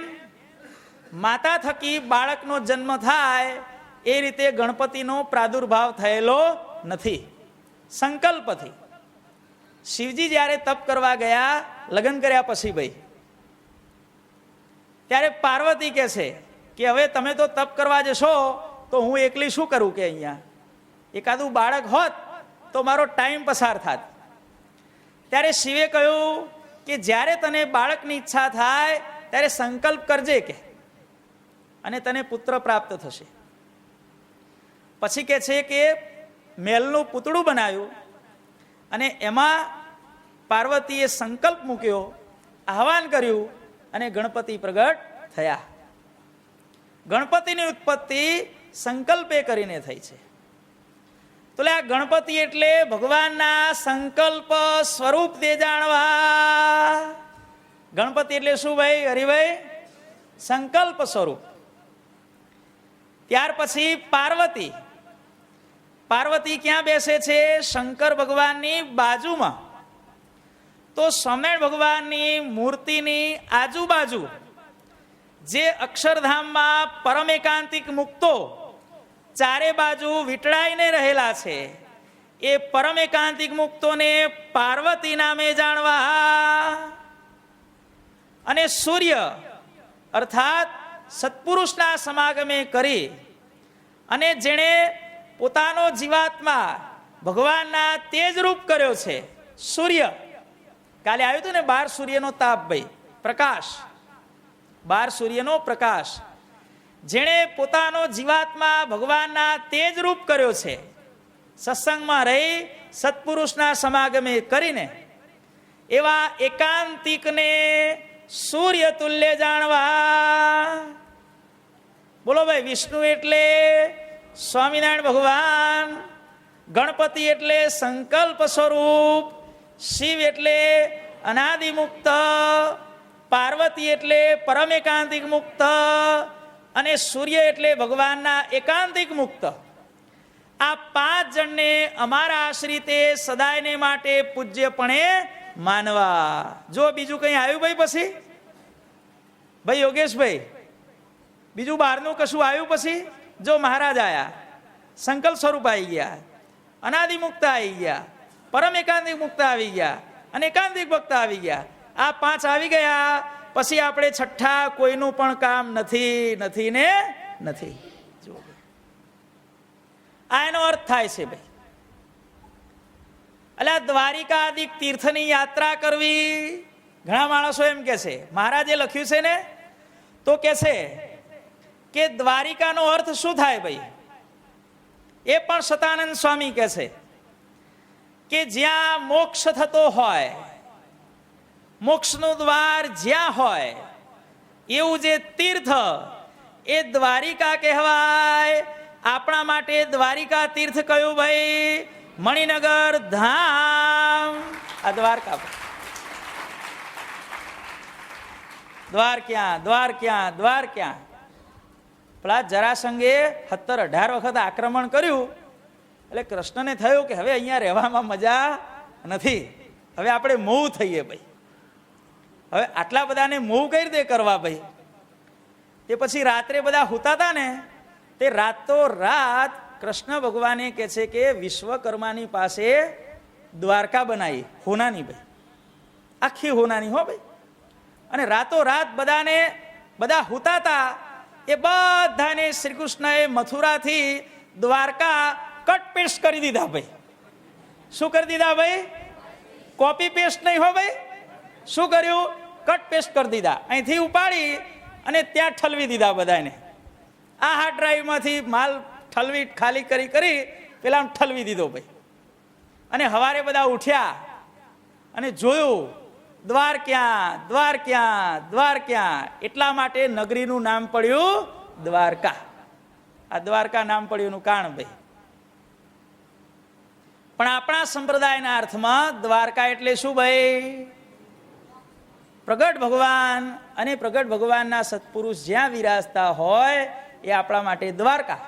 માતા થકી બાળકનો જન્મ થાય એ રીતે ગણપતિનો પ્રાદુર્ભાવ થયેલો નથી, સંકલ્પથી. શિવજી જ્યારે તપ કરવા ગયા લગ્ન કર્યા પછી ભાઈ, ત્યારે પાર્વતી કહે છે કે હવે તમે તો તપ કરવા જશો તો હું એકલી શું કરું, કે અહીંયા એકાદું બાળક હોત તો મારો ટાઈમ પસાર થાત. ત્યારે શિવે કહ્યું કે જ્યારે તને બાળકની ઈચ્છા થાય ત્યારે સંકલ્પ કરજે કે, અને તને પુત્ર પ્રાપ્ત થશે. પછી કે છે કે મેલનું પૂતળું બનાવ્યું અને એમાં પાર્વતીએ સંકલ્પ મૂક્યો, આહવાન કર્યું અને ગણપતિ પ્રગટ થયા. ગણપતિની ઉત્પત્તિ સંકલ્પે કરીને થઈ છે. તો આ ગણપતિ એટલે ભગવાનના સંકલ્પ સ્વરૂપ તે જાણવા. ગણપતિ એટલે શું ભાઈ હરિભાઈ? સંકલ્પ સ્વરૂપ. ત્યાર પછી પાર્વતી. પાર્વતી ક્યાં બેસે છે? શંકર ભગવાનની બાજુમાં. તો સ્વામિનારાયણ ભગવાનની મૂર્તિની આજુબાજુ જે અક્ષરધામમાં પરમ એકાંતિક મુક્તો ચારે બાજુ વીંટળાઈને રહેલા છે એ પરમ એકાંતિક મુક્તોને પાર્વતી નામે જાણવા. અને સૂર્ય અર્થાત સત્પુરુષના સમાગમે કરી અને જેણે પોતાનો જીવાત્મા ભગવાનના તેજરૂપ કર્યો છે સૂર્ય. કાલે આવ્યું હતું ને 12 સૂર્યનો તાપ ભાઈ, પ્રકાશ, 12 સૂર્યનો પ્રકાશ. જેણે પોતાનો જીવાત્મા ભગવાનના તેજરૂપ કર્યો છે, સત્સંગમાં રહી સત્પુરુષના સમાગમે કરીને એવા એકાંતિકને સૂર્ય તુલ્ય જાણવા. બોલો ભાઈ, વિષ્ણુ એટલે સ્વામિનારાયણ ભગવાન, ગણપતિ એટલે સંકલ્પ સ્વરૂપ, શિવ એટલે અનાદિ મુક્ત, પાર્વતી એટલે પરમ એકાંતિક મુક્ત અને સૂર્ય એટલે ભગવાનના એકાંતિક મુક્ત. આ 5 જણને અમારા આશ્રિતે સદાયને માટે પૂજ્યપણે માનવા. જો બીજું કંઈ આવ્યું ભાઈ પછી? ભાઈ યોગેશભાઈ, બીજું બહારનું કશું આવ્યું પછી? જો મહારાજ આયા, સંકલ્પ સ્વરૂપ આવી ગયા, અનાદિ મુક્ત આવી ગયા, પરમ એકાંતિક મુક્ત આવી ગયા અને એકાંતિક ભક્ત આવી ગયા. આ 5 આવી ગયા પછી આપણે છઠ્ઠા કોઈનું પણ કામ નથી, નથી ને નથી. જુઓ, આ એનો અર્થ થાય છે ભાઈ. એટલે દ્વારિકાદિક તીર્થની યાત્રા કરવી. ઘણા માણસો એમ કે છે, મહારાજે લખ્યું છે ને તો કે છે કે દ્વારિકાનો અર્થ શું થાય ભાઈ? એ પણ સતાનંદ સ્વામી કહે છે કે જ્યાં મોક્ષ થતો હોય, મોક્ષનું દ્વાર જ્યાં હોય એવું જે તીર્થ એ દ્વારિકા કહેવાય. આપણા માટે દ્વારિકા તીર્થ કયું ભાઈ? મણિનગર ધામ. આ દ્વારકા. દ્વાર ક્યાં? દ્વાર ક્યાં? દ્વાર ક્યાં? પેલા જરાસંઘે 17-18 વખત આક્રમણ કર્યું એટલે કૃષ્ણને થયું કે હવે અહીંયા રહેવામાં મજા નથી, હવે આપણે મોહ થઈએ ભાઈ. હવે આટલા બધાને મૂવ કઈ રીતે કરવા ભાઈ? તે પછી રાત્રે બધા સૂતા હતા ને, તે રાતો રાત કૃષ્ણ ભગવાને કહે છે કે વિશ્વકર્માની પાસે દ્વારકા બનાવી, હોનાની ભાઈ, આખી હોનાની હો ભાઈ. અને રાતો રાત બધા સૂતા હતા એ બધાને શ્રી કૃષ્ણએ મથુરાથી દ્વારકા કટ પેસ્ટ કરી દીધા ભાઈ. શું કરી દીધા ભાઈ? કોપી પેસ્ટ નહીં હો ભાઈ. શું કર્યું? કટ પેસ્ટ કરી દીધા. અહીંથી ઉપાડી અને ત્યાં ઠલવી દીધા બધાને. આ હાર્ડ ડ્રાઈવમાંથી માલ ઠલવી ખાલી કરી પેલા ઠલવી દીધો ભાઈ. અને સવારે બધા ઉઠ્યા અને જોયું દ્વાર ક્યાં. એટલા માટે નગરીનું નામ પડ્યું દ્વારકા. આ દ્વારકા નામ પડ્યું એનું કારણ ભાઈ. પણ આપણા સંપ્રદાયના અર્થમાં દ્વારકા એટલે શું ભાઈ? પ્રગટ ભગવાન. અને પ્રગટ ભગવાનના સત્પુરુષ જ્યાં વિરાજતા હોય એ આપણા માટે દ્વારકા.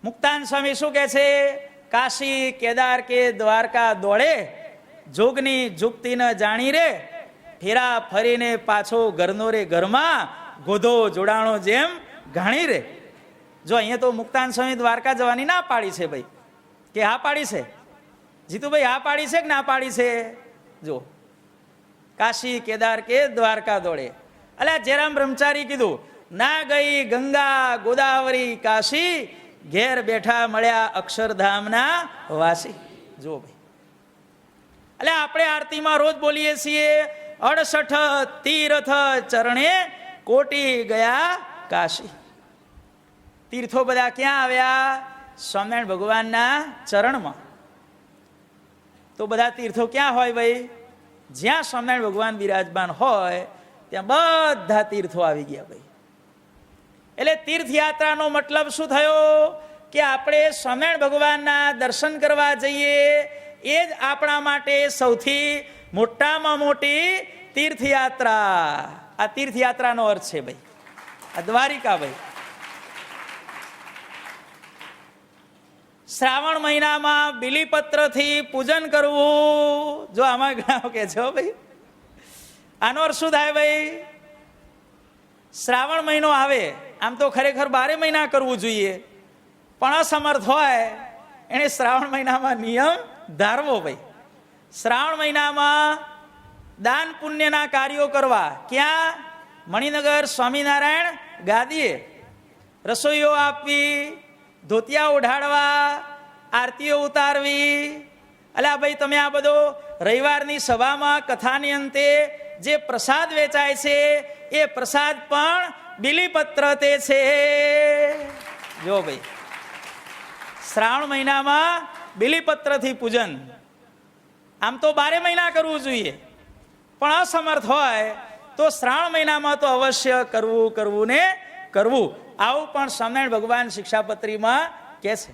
મુક્તાન સ્વામી શું કહે છે? કાશી કેદાર કે દ્વારકા દોડે, જોગની જુગતી ન જાણી રે, ફેરા ફરીને પાછો ઘરનો રે ઘરમાં, ગોધો જોડાણો જેમ ઘાણી રે. જો અહીંયા તો મુક્તાન સ્વામી દ્વારકા જવાની ના પાડી છે ભાઈ, કે હા પાડી છે? જીતુભાઈ હા પાડી છે કે ના પાડી છે? જો કાશી કેદાર કે દ્વારકા દોડે. અલ્યા જયરામ બ્રહ્મચારી કીધું, ના ગઈ ગંગા ગોદાવરી કાશી, ઘેર બેઠા મળ્યા અક્ષરધામના વાસી. જો ભાઈ, એટલે આપણે આરતીમાં રોજ બોલીએ છીએ 68 તીર્થ ચરણે કોટી ગયા કાશી. તીર્થો બધા ક્યાં આવ્યા? સ્વામિનારાયણ ભગવાનના ચરણમાં. તો બધા તીર્થો ક્યાં હોય ભાઈ? જ્યાં સ્વામિનારાયણ ભગવાન બિરાજમાન હોય ત્યાં બધા તીર્થો આવી ગયા ભાઈ. એટલે તીર્થયાત્રાનો મતલબ શું થયો? કે આપણે સ્વામિનારાયણ ભગવાનના દર્શન કરવા જઈએ, એ જ આપણા માટે સૌથી મોટામાં મોટી તીર્થયાત્રા. આ તીર્થયાત્રાનો અર્થ છે ભાઈ, આ દ્વારિકા ભાઈ. શ્રાવણ મહિનામાં બિલીપત્રથી પૂજન કરવું. જો આમાં ઘણા કે છે ભાઈ, આનો અર્થ શું થાય ભાઈ? શ્રાવણ મહિનો આવે, આમ તો ખરેખર 12 મહિના કરવું જોઈએ, પણ અસમર્થ હોય એને શ્રાવણ મહિનામાં નિયમ ધારવો ભાઈ. શ્રાવણ મહિનામાં દાન પુણ્યના કાર્યો કરવા. ક્યાં? મણિનગર સ્વામિનારાયણ ગાદીએ રસોઈઓ આપવી, ધોતિયા ઓઢાડવા, આરતીઓ ઉતારવી. અલ્યા ભાઈ, તમે આ બધો રવિવારની સભામાં કથાની અંતે જે પ્રસાદ વેચાય છે એ પ્રસાદ પણ બિલીપત્ર તે છે. જો ભાઈ, શ્રાવણ મહિનામાં બિલીપત્રથી પૂજન. આમ તો 12 મહિના કરવું જોઈએ, પણ અસમર્થ હોય તો શ્રાવણ મહિનામાં તો અવશ્ય કરવું ને કરવું. આવું પણ સ્વામિનારાયણ ભગવાન શિક્ષાપત્રીમાં કહે છે.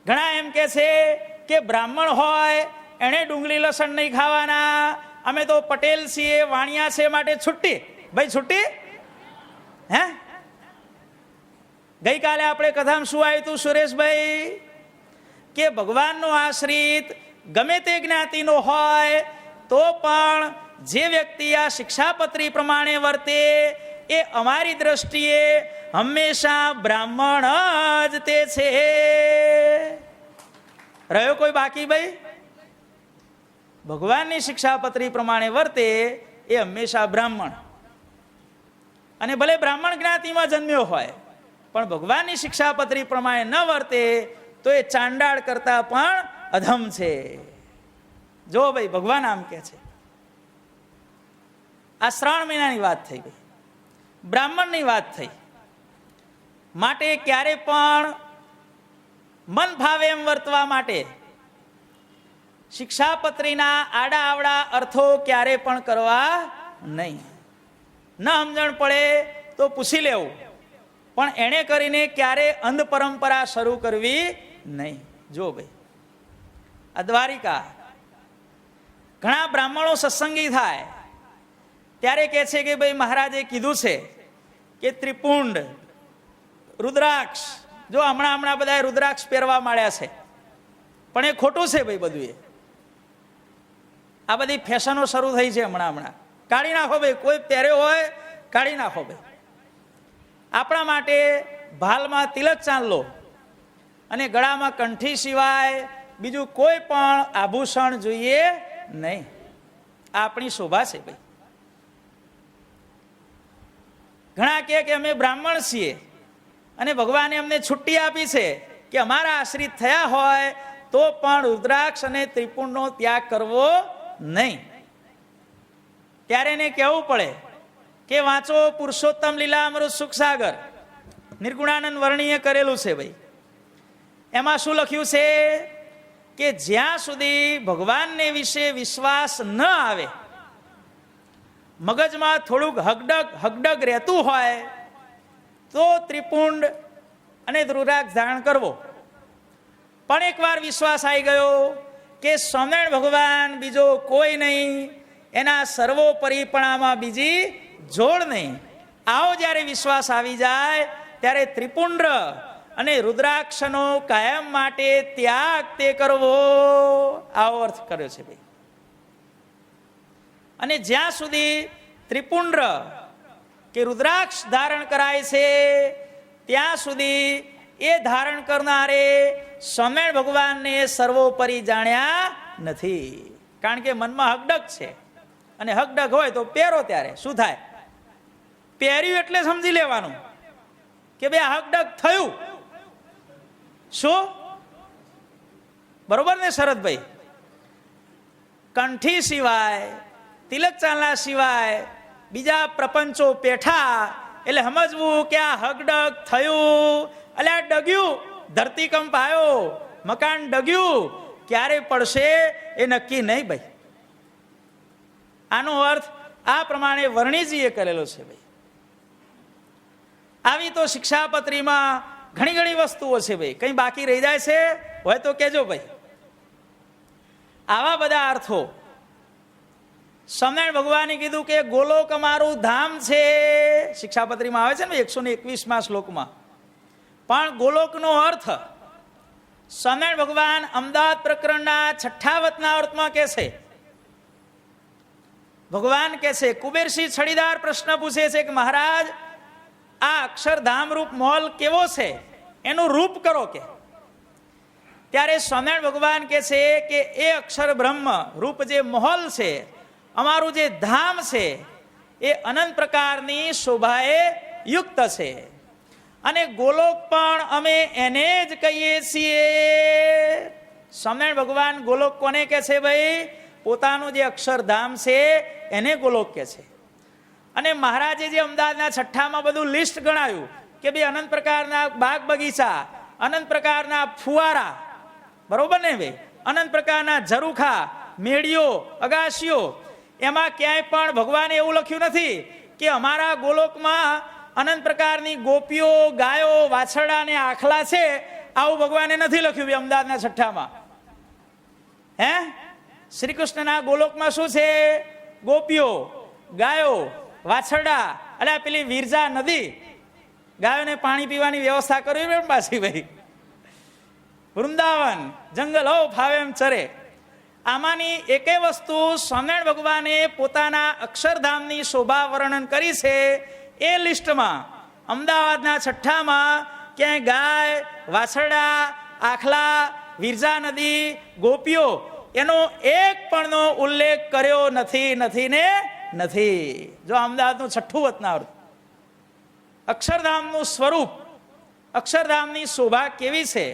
ઘણા એમ કે છે કે બ્રાહ્મણ હોય એને ડુંગળી લસણ નહીં ખાવાના, અમે તો પટેલ છીએ, વાણિયા છે, માટે છુટ્ટી. ભાઈ છુટ્ટી હે? ગઈકાલે આપણે કથામાં શું આવ્યું હતું સુરેશભાઈ? કે ભગવાનનો આશ્રિત ગમે તે જ્ઞાતિનો હોય તો પણ જે વ્યક્તિ આ શિક્ષાપત્રી પ્રમાણે વર્તે એ અમારી દ્રષ્ટિએ હંમેશા બ્રાહ્મણ જ તે છે. રહ્યો કોઈ બાકી ભાઈ? ભગવાનની શિક્ષાપત્રી પ્રમાણે વર્તે એ હંમેશા બ્રાહ્મણ. અને ભલે બ્રાહ્મણ જ્ઞાતિમાં જન્મ્યો હોય પણ ભગવાનની શિક્ષાપત્રી પ્રમાણે ન વર્તે તો એ ચાંડાળ કરતા પણ અધમ છે. જો ભાઈ, ભગવાન આમ કે છે. આ શ્રાવણ મહિનાની વાત થઈ ગઈ, બ્રાહ્મણની વાત થઈ. માટે ક્યારે પણ મન ફાવે એમ વર્તવા માટે શિક્ષાપત્રીના આડા આવડા અર્થો ક્યારે પણ કરવા નહીં. ન સમજણ પડે તો પૂછી લેવું, પણ એને કરીને ક્યારે અંધ પરંપરા શરૂ કરવી નહીં. જો ભાઈ, આ દ્વારિકા ઘણા બ્રાહ્મણો સત્સંગી થાય ત્યારે કહે છે કે ભાઈ મહારાજે કીધું છે કે ત્રિપુંડ, રુદ્રાક્ષ. જો હમણાં બધા રુદ્રાક્ષ પહેરવા માંડ્યા છે, પણ એ ખોટું છે ભાઈ બધું. આ બધી ફેશનો શરૂ થઈ છે હમણાં. કાઢી નાખો ભાઈ, કોઈ પહેર્યો હોય કાઢી નાખો ભાઈ. આપણા માટે ભાલમાં તિલક ચાંદલો અને ગળામાં કંઠી સિવાય બીજું કોઈ પણ આભૂષણ જોઈએ નહીં. આ આપણી શોભા છે ભાઈ. ઘણા કહે કે અમે બ્રાહ્મણ છીએ અને ભગવાને અમને છુટ્ટી આપી છે કે અમારા આશ્રિત થયા હોય તો પણ રુદ્રાક્ષ અને ત્રિપુંડનો ત્યાગ કરવો નહીં. ત્યારે એને કહેવું પડે કે વાંચો પુરુષોત્તમ લીલા અમૃત સુખસાગર, નિર્ગુણાનંદ વર્ણીએ કરેલું છે ભાઈ. એમાં શું લખ્યું છે કે જ્યાં સુધી ભગવાનને વિશે વિશ્વાસ ન આવે, મગજમાં થોડુંક હગડગ રહેતું હોય તો ત્રિપુંડ અને રુદ્રાક્ષ ધારણ કરવો. પણ એકવાર વિશ્વાસ આવી ગયો કે સ્વામિનારાયણ ભગવાન બીજો કોઈ નહીં, એના સર્વોપરીપણામાં બીજી જોડ નહીં, આવો જ્યારે વિશ્વાસ આવી જાય ત્યારે ત્રિપુંડ અને રુદ્રાક્ષનો કાયમ માટે ત્યાગ તે કરવો, આવો અર્થ કર્યો છે ભાઈ. અને જ્યાં સુધી ત્રિપુંડ કે રુદ્રાક્ષ ધારણ કરાય છે ત્યાં સુધી એ ધારણ કરનારે સ્વામિનારાયણ ભગવાનને સર્વોપરી જાણ્યા નથી. કારણ કે મનમાં હકડક છે, અને હકડક હોય તો પહેરો ત્યારે શું થાય? પહેર્યું એટલે સમજી લેવાનું કે ભાઈ હકડક થયું. શું બરોબર ને શરદભાઈ? કંઠી સિવાય, તિલક ચાંદલા સિવાય બીજા પ્રપંચો પેઠા એટલે સમજવું કે આ હકડક થયું, એટલે આ ડગ્યું, ધરતીકંપ આવ્યો, મકાન ડગ્યું, ક્યારે પડશે એ નક્કી નહીં ભાઈ. આનો અર્થ આ પ્રમાણે વર્ણીજીએ કરેલો છે ભાઈ. આવી તો શિક્ષાપત્રીમાં ઘણી વસ્તુઓ છે ભાઈ. કંઈ બાકી રહી જાય છે હોય તો કહેજો ભાઈ. આવા બધા અર્થો સ્વામિનારાયણ ભગવાને કીધું કે ગોલોક અમારું ધામ છે, શિક્ષાપત્રીમાં આવે છે ને 121માં શ્લોકમાં. પણ ગોલોકનો અર્થ સ્વામિનારાયણ ભગવાન અમદાવાદ પ્રકરણના 6 વતનાવૃતમાં કહે છે. ભગવાન કહે છે, કુબેરસિંહ છડીદાર પ્રશ્ન પૂછે છે કે મહારાજ આ અક્ષરધામ રૂપ મહોલ કેવો છે, એનું રૂપ કરો કે. ત્યારે સ્વામિનારાયણ ભગવાન કહે છે કે એ અક્ષર બ્રહ્મ રૂપ જે મહોલ છે, અમારું જે ધામ છે એ અનંત પ્રકારની શોભાએ યુક્ત છે, અને ગોલોક પણ અમે એને જ કહીએ છીએ. સ્વામિનારાયણ ભગવાન ગોલોક કોને કહે છે ભાઈ? પોતાનું જે અક્ષરધામ છે એને ગોલોક કહે છે. અને મહારાજે જે અમદાવાદના 6માં બધું લિસ્ટ ગણાયું કે ભાઈ અનંત પ્રકારના બાગ બગીચા, અનંત પ્રકારના ફુવારા, બરોબર ને ભાઈ, અનંત પ્રકારના ઝરૂખા, મેળીઓ, અગાશીઓ, એમાં ક્યાંય પણ ભગવાને એવું લખ્યું નથી કે અમારા ગોલોકમાં અનંત પ્રકારની ગોપીઓ, ગાયો, વાછરડા ને આખલા છે. આવું ભગવાને નથી લખ્યું ભાઈ અમદાવાદના 6માં. હે, શ્રી કૃષ્ણના ગોલોકમાં શું છે? ગોપીઓ, ગાયો, વાછરડા, એટલે પેલી વિરજા નદી, ગાયોને પાણી પીવાની વ્યવસ્થા કરવી પડે પાછી ભાઈ. વૃંદાવન, જંગલ હો ફાવે એમ ચરે. આમાંની એકેય વસ્તુ સ્વામિનારાયણ ભગવાને પોતાના અક્ષરધામની શોભા વર્ણન કરી છે એ લિસ્ટમાં અમદાવાદના 6માં ક્યાંય ગાય, વાછરડા, આખલા, વિરજા નદી, ગોપીઓ એનો એક પણનો ઉલ્લેખ કર્યો નથી ને નથી. જો અમદાવાદનું 6 વતનાવૃત, અક્ષરધામનું સ્વરૂપ, અક્ષરધામની શોભા કેવી છે.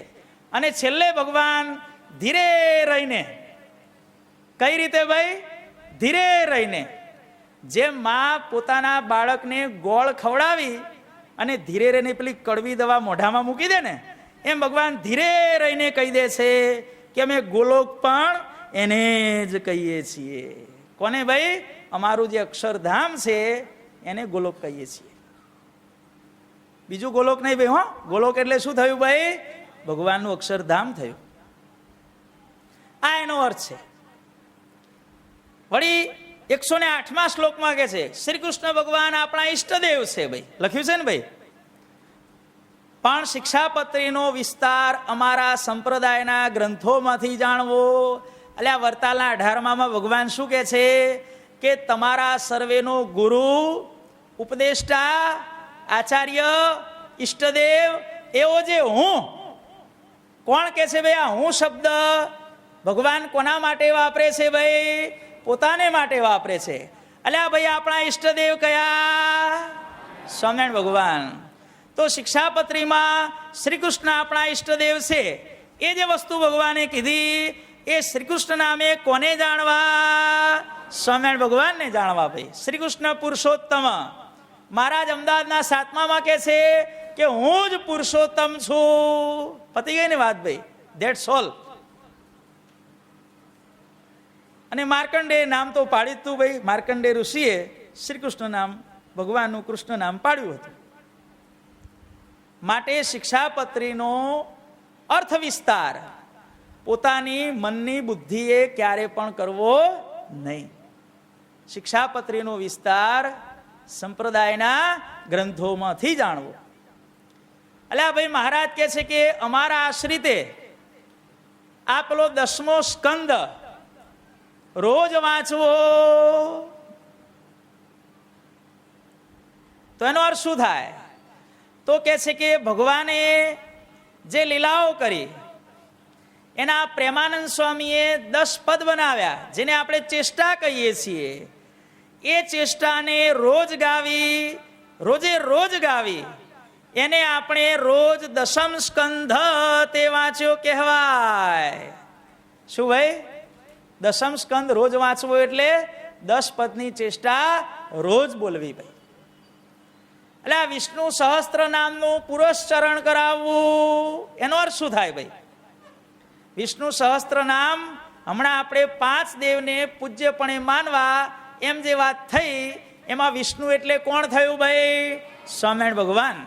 અને છેલ્લે ભગવાન ધીરે રહીને, કઈ રીતે ભાઈ? ધીરે રહીને, જેમ માં પોતાના બાળકને ગોળ ખવડાવી અને ધીરે રહીને પેલી કડવી દવા મોઢામાં મૂકી દે ને, એમ ભગવાન ધીરે રહીને કહી દે છે કે અમે ગોલોક પણ એને જ કહીએ છીએ. કોને ભાઈ? અમારું જે અક્ષરધામ છે એને ગોલોક કહીએ છીએ, બીજું ગોલોક નહીં ભાઈ. હો, ગોલોક એટલે શું થયું ભાઈ? ભગવાનનું અક્ષરધામ થયું. આ એનો અર્થ છે. વળી 108માં શ્લોકમાં કહે છે શ્રી કૃષ્ણ ભગવાન આપણા ઈષ્ટદેવ છે ભાઈ, લખ્યું છે ને ભાઈ. પણ શિક્ષાપત્રીનો વિસ્તાર અમારા સંપ્રદાયના ગ્રંથોમાંથી જાણવો, એટલે આ વરતાલના 18માં ભગવાન શું કહે છે કે તમારા સર્વેનો ગુરુ, ઉપદેષ્ટા, આચાર્ય, ઈષ્ટદેવ એવો જે હું. કોણ કે છે ભાઈ આ હું શબ્દ ભગવાન કોના માટે વાપરે છે ભાઈ? પોતાને માટે વાપરે છે. અલ્યા ભાઈ આપણા ઈષ્ટદેવ કયા? સ્વામિનારાયણ ભગવાન. તો શિક્ષાપત્રીમાં શ્રી કૃષ્ણ આપણા ઈષ્ટદેવ છે. એ જે વસ્તુ ભગવાને કીધી એ શ્રી કૃષ્ણ નામે કોને જાણવા? સ્વામિનારાયણ ભગવાનને જાણવા. ભાઈ શ્રી કૃષ્ણ પુરુષોત્તમ. મહારાજ અમદાવાદના 7મામાં કહે છે કે હું જ પુરુષોત્તમ છું. પતી ગઈ ને વાત ભાઈ, ધેટ્સ ઓલ. અને માર્કંડે નામ તો પાડ્યું હતું ભાઈ. માર્કંડે ઋષિએ શ્રી કૃષ્ણ નામ, ભગવાનનું કૃષ્ણ નામ પાડ્યું હતું. માટે શિક્ષાપત્રીનો અર્થ વિસ્તાર પોતાની મનની બુદ્ધિએ ક્યારે પણ કરવો નહીં. શિક્ષાપત્રીનો વિસ્તાર સંપ્રદાયના ગ્રંથોમાંથી જાણવો. અલ્યા ભાઈ મહારાજ કહે છે કે અમારા આશ્રિતે આ પેલો 10મો સ્કંદ રોજ વાંચવો. તો એનો અર્થ શું થાય? તો કહે છે કે ભગવાને જે લીલાઓ કરી એના પ્રેમાનંદ સ્વામીએ 10 પદ બનાવ્યા, જેને આપણે ચેષ્ટા કહીએ છીએ. એ ચેષ્ટાને રોજ ગાવી, રોજે રોજ ગાવી, એને આપણે રોજ 10મ સ્કંધ તે વાંચ્યો કહેવાય. શું ભાઈ? 10મ સ્કંદ રોજ વાંચવો એટલે 10 પદની ચેષ્ટા રોજ બોલવી ભાઈ. એટલે આ વિષ્ણુ સહસ્ત્ર નામનું પુરસ્ચરણ કરાવવું, એનો અર્થ શું થાય ભાઈ? વિષ્ણુ સહસ્ત્ર નામ હમણાં આપણે 5 દેવને પૂજ્યપણે માનવા એમ જે વાત થઈ, એમાં વિષ્ણુ એટલે કોણ થયું ભાઈ? સ્વામિનારાયણ ભગવાન.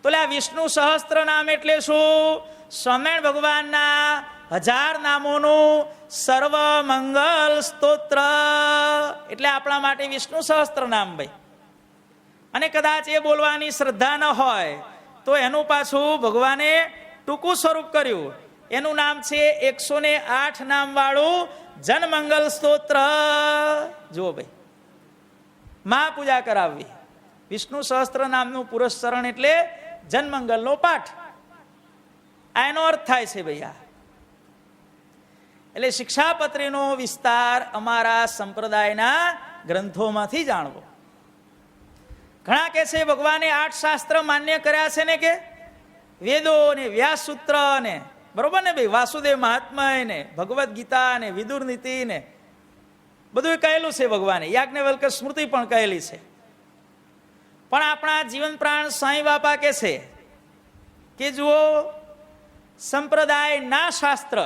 તો આ વિષ્ણુ સહસ્ત્ર નામ એટલે શું? સ્વામિનારાયણ ભગવાનના 1000 નામોનું સર્વ મંગલ સ્તોત્ર એટલે આપણા માટે વિષ્ણુ સહસ્ત્ર નામ ભાઈ. અને કદાચ એ બોલવાની શ્રદ્ધા ન હોય તો એનું પાછું ભગવાને ટૂંકું સ્વરૂપ કર્યું. એનું નામ છે 108 નામ વાળું જનમંગલ સ્તોત્ર. જુઓ ભાઈ, મહાપૂજા કરાવવી. વિષ્ણુ સહસ્ત્ર નામનું પુરસ્ચરણ એટલે જનમંગલનો પાઠ. આ એનો અર્થ થાય છે ભાઈ. આ એટલે શિક્ષાપત્રીનો વિસ્તાર અમારા સંપ્રદાયના ગ્રંથોમાંથી જાણવો. ઘણા કે છે ભગવાને 8 શાસ્ત્ર માન્ય કર્યા છે ને, કે વેદો ને વ્યાસસૂત્ર ને, બરોબર ને ભાઈ, વાસુદેવ મહાત્મય ને ભગવદ્ ગીતા ને વિદુર નીતિ ને બધું કહેલું છે ભગવાને. યાજ્ઞવલ્ક સ્મૃતિ પણ કહેલી છે. પણ આપણા જીવન પ્રાણ સાંઈ બાપા કે છે કે જુઓ, સંપ્રદાય ના શાસ્ત્ર,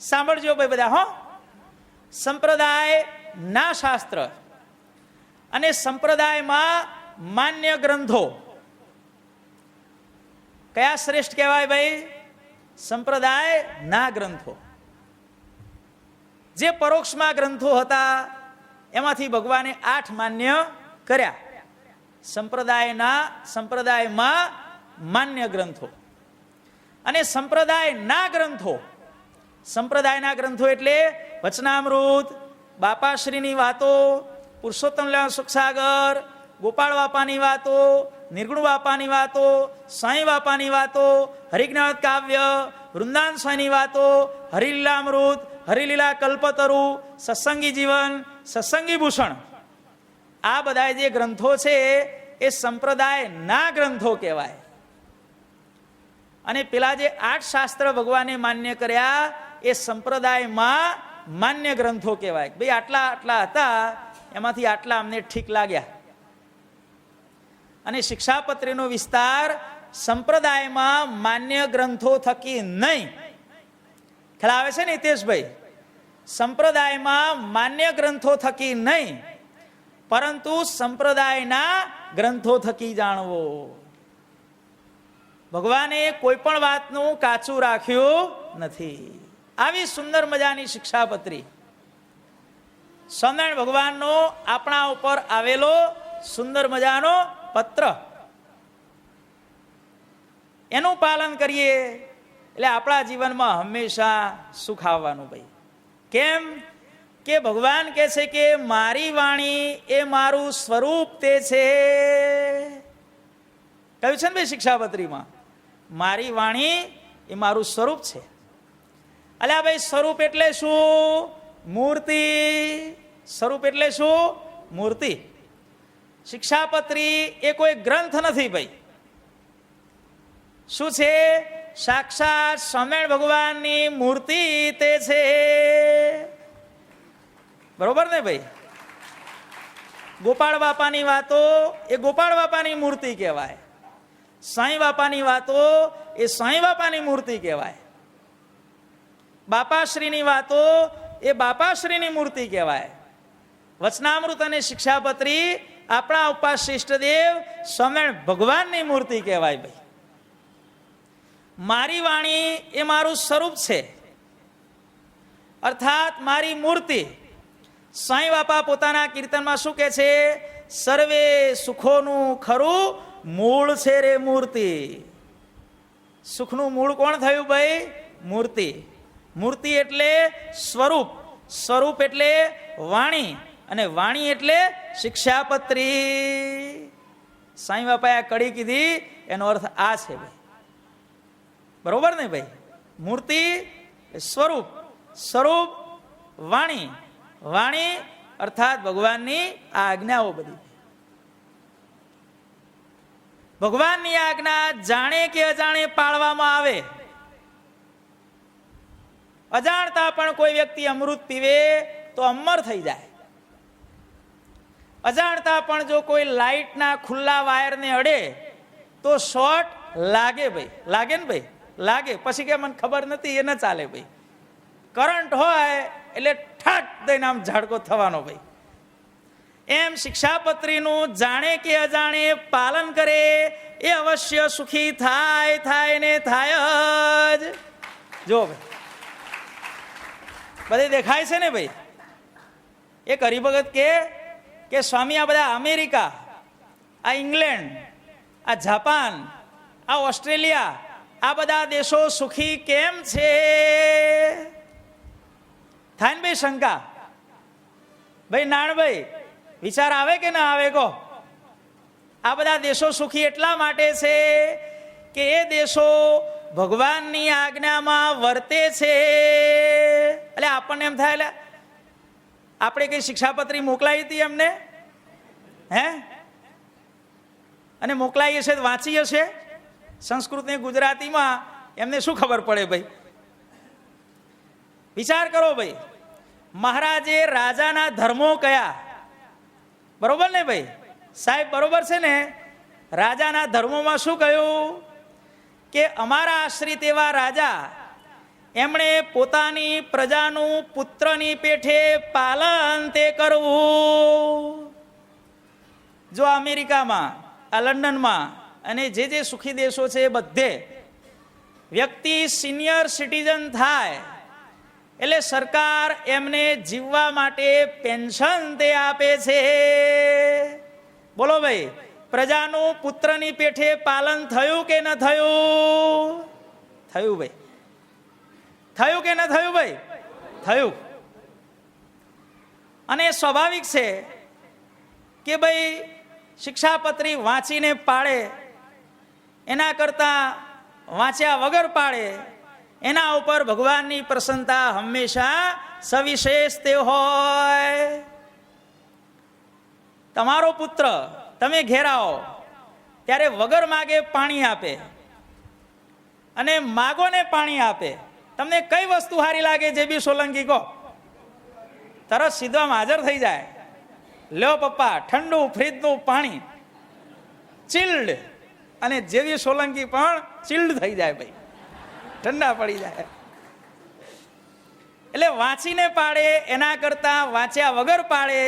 સાંભળજો ભાઈ બધા હો, સંપ્રદાય ના શાસ્ત્ર અને સંપ્રદાયમાં માન્ય ગ્રંથો કયા શ્રેષ્ઠ કહેવાય ભાઈ? સંપ્રદાય ના ગ્રંથો. જે પરોક્ષમાં ગ્રંથો હતા એમાંથી ભગવાને 8 માન્ય કર્યા. સંપ્રદાયમાં માન્ય ગ્રંથો અને સંપ્રદાયના ગ્રંથો. સંપ્રદાયના ગ્રંથો એટલે વચનામૃત, બાપાશ્રીની વાતો, પુરુષોત્તમ સુખસાગર, ગોપાળ બાપાની વાતો, નિર્ગુણ બાપાની વાતો, સાંઈ બાપાની વાતો, હરિજ્ઞાન કાવ્ય, વૃંદાવન સ્વામીની વાતો, હરિલીલામૃત, હરિલીલા કલ્પતરુ, સત્સંગી જીવન, સત્સંગી ભૂષણ. આ બધા જે ગ્રંથો છે એ સંપ્રદાય ના ગ્રંથો કહેવાય. અને પેલા જે 8 શાસ્ત્ર ભગવાને માન્ય કર્યા એ સંપ્રદાયમાં માન્ય ગ્રંથો કહેવાય. ભાઈ આટલા હતા, એમાંથી આટલા અમને ઠીક લાગ્યા. અને શિક્ષાપત્રીનો વિસ્તાર સંપ્રદાયમાં માન્ય ગ્રંથો થકી નહીં. ખ્યાલ આવે છે ને હિતેશભાઈ? સંપ્રદાયમાં માન્ય ગ્રંથો થકી નહીં, પરંતુ સંપ્રદાયના ગ્રંથો થકી જાણવો. ભગવાને કોઈ પણ વાતનું કાચું રાખ્યું નથી. આવી સુંદર મજાની શિક્ષાપત્રી સ્વામિનારાયણ ભગવાનનો આપણા ઉપર આવેલો સુંદર મજાનો પત્ર. એનું પાલન કરીએ એટલે આપણા જીવનમાં હંમેશા સુખ આવવાનું ભાઈ. કેમ કે ભગવાન કહે છે કે મારી વાણી એ મારું સ્વરૂપ તે છે. કહ્યું છે ને ભાઈ શિક્ષાપત્રીમાં, મારી વાણી એ મારું સ્વરૂપ છે. અલ્યા ભાઈ સ્વરૂપ એટલે શું? મૂર્તિ. સ્વરૂપ એટલે શું? મૂર્તિ. શિક્ષાપત્રી એ કોઈ ગ્રંથ નથી ભાઈ. શું છે? સાક્ષાત સ્વામિનારાયણ ભગવાનની મૂર્તિ તે છે. બરોબર ને ભાઈ? ગોપાળ બાપાની વાતો એ ગોપાળ બાપાની મૂર્તિ કહેવાય. સાંઈ બાપાની વાતો એ સાંઈ બાપાની મૂર્તિ કહેવાય. બાપાશ્રીની વાતો એ બાપાશ્રીની મૂર્તિ કહેવાય. વચનામૃત અને શિક્ષાપત્રી આપણા ઉપાસ્ય ઇષ્ટદેવ સ્વામિનારાયણ ભગવાનની મૂર્તિ કહેવાય ભાઈ. મારી વાણી એ મારું સ્વરૂપ છે, અર્થાત મારી મૂર્તિ. સાંઈ બાપા પોતાના કીર્તનમાં શું કહે છે? સર્વે સુખોનું ખરું મૂળ છે રે મૂર્તિ. સુખનું મૂળ કોણ થયું ભાઈ? મૂર્તિ. મૂર્તિ એટલે સ્વરૂપ, સ્વરૂપ એટલે વાણી, અને વાણી એટલે શિક્ષાપત્રી. સાંઈ બાપાએ આ કડી કીધી એનો અર્થ આ છે ભાઈ. બરોબર ને ભાઈ? મૂર્તિ સ્વરૂપ, સ્વરૂપ વાણી, વાણી અર્થાત ભગવાનની આજ્ઞાઓ બધી. ભગવાનની આજ્ઞા જાણે કે અજાણે પાળવામાં આવે. અજાણતા પણ કોઈ વ્યક્તિ અમૃત પીવે તો અમર થઈ જાય. અજાણતા પણ જો કોઈ લાઇટના ખુલ્લા વાયરને અડે તો શોર્ટ લાગે ભાઈ. લાગે ને ભાઈ? લાગે. પછી કે મને ખબર નથી, એ ન ચાલે ભાઈ. કરંટ હોય એટલે ઠાક દઈને આમ ઝાડકો થવાનો ભાઈ. એમ શિક્ષાપત્રીનું જાણે કે અજાણે પાલન કરે એ અવશ્ય સુખી થાય, થાય ને થાય જ. જો ભાઈ બધે દેખાય છે ને ભાઈ. એક હરિભગત કે સ્વામી આ બધા અમેરિકા, આ ઇંગ્લેન્ડ, આ જાપાન, આ ઓસ્ટ્રેલિયા, આ બધા દેશો સુખી કેમ છે? થાય ને ભાઈ શંકા? ભાઈ નાણભાઈ વિચાર આવે કે ના આવે કહો? આ બધા દેશો સુખી એટલા માટે છે કે એ દેશો ભગવાનની આજ્ઞામાં વર્તે છે. એટલે આપણને એમ થાય, એટલે આપણે કઈ શિક્ષાપત્રી મોકલાવી હતી એમને? હે? અને મોકલાઈ હશે તો વાંચી હશે સંસ્કૃતની ગુજરાતીમાં, એમને શું ખબર પડે ભાઈ? વિચાર કરો ભાઈ. મહારાજે રાજાના ધર્મો કયા? બરોબર ને ભાઈ? સાહેબ બરોબર છે ને? રાજાના ધર્મોમાં શું કહ્યું? કે અમારા આશ્રિત એવા રાજા, એમણે પોતાની પ્રજાનું પુત્રની પેઠે પાલન તે કરવું. જો અમેરિકામાં, આ લંડનમાં અને જે સુખી દેશો છે એ બધે વ્યક્તિ સિનિયર સિટીઝન થાય એટલે સરકાર એમને જીવવા માટે પેન્શન તે આપે છે. બોલો ભાઈ, પ્રજાનું પુત્રની પેઠે પાલન થયું કે ન થયું? થયું ભાઈ. થયું કે ન થયું ભાઈ? થયું. અને સ્વાભાવિક છે કે ભાઈ શિક્ષાપત્રી વાંચીને પાડે એના કરતા વાંચ્યા વગર પાડે એના ઉપર ભગવાનની પ્રસન્નતા હંમેશા સવિશેષ તે હોય. તમારો પુત્ર તમે ઘેરાઓ ત્યારે વગર માગે પાણી આપે અને માગો ને પાણી આપે. તમને કઈ વસ્તુ સારી લાગે? જે બી સોલંકી કહો, તરત સીધો હાજર થઈ જાય. લ્યો પપ્પા ઠંડુ ફ્રીજનું પાણી, ચિલ્ડ. અને જેવી સોલંકી પણ ચિલ્ડ થઈ જાય ભાઈ, ઠંડા પડી જાય. એટલે વાંચીને પાડે એના કરતા વાંચ્યા વગર પાડે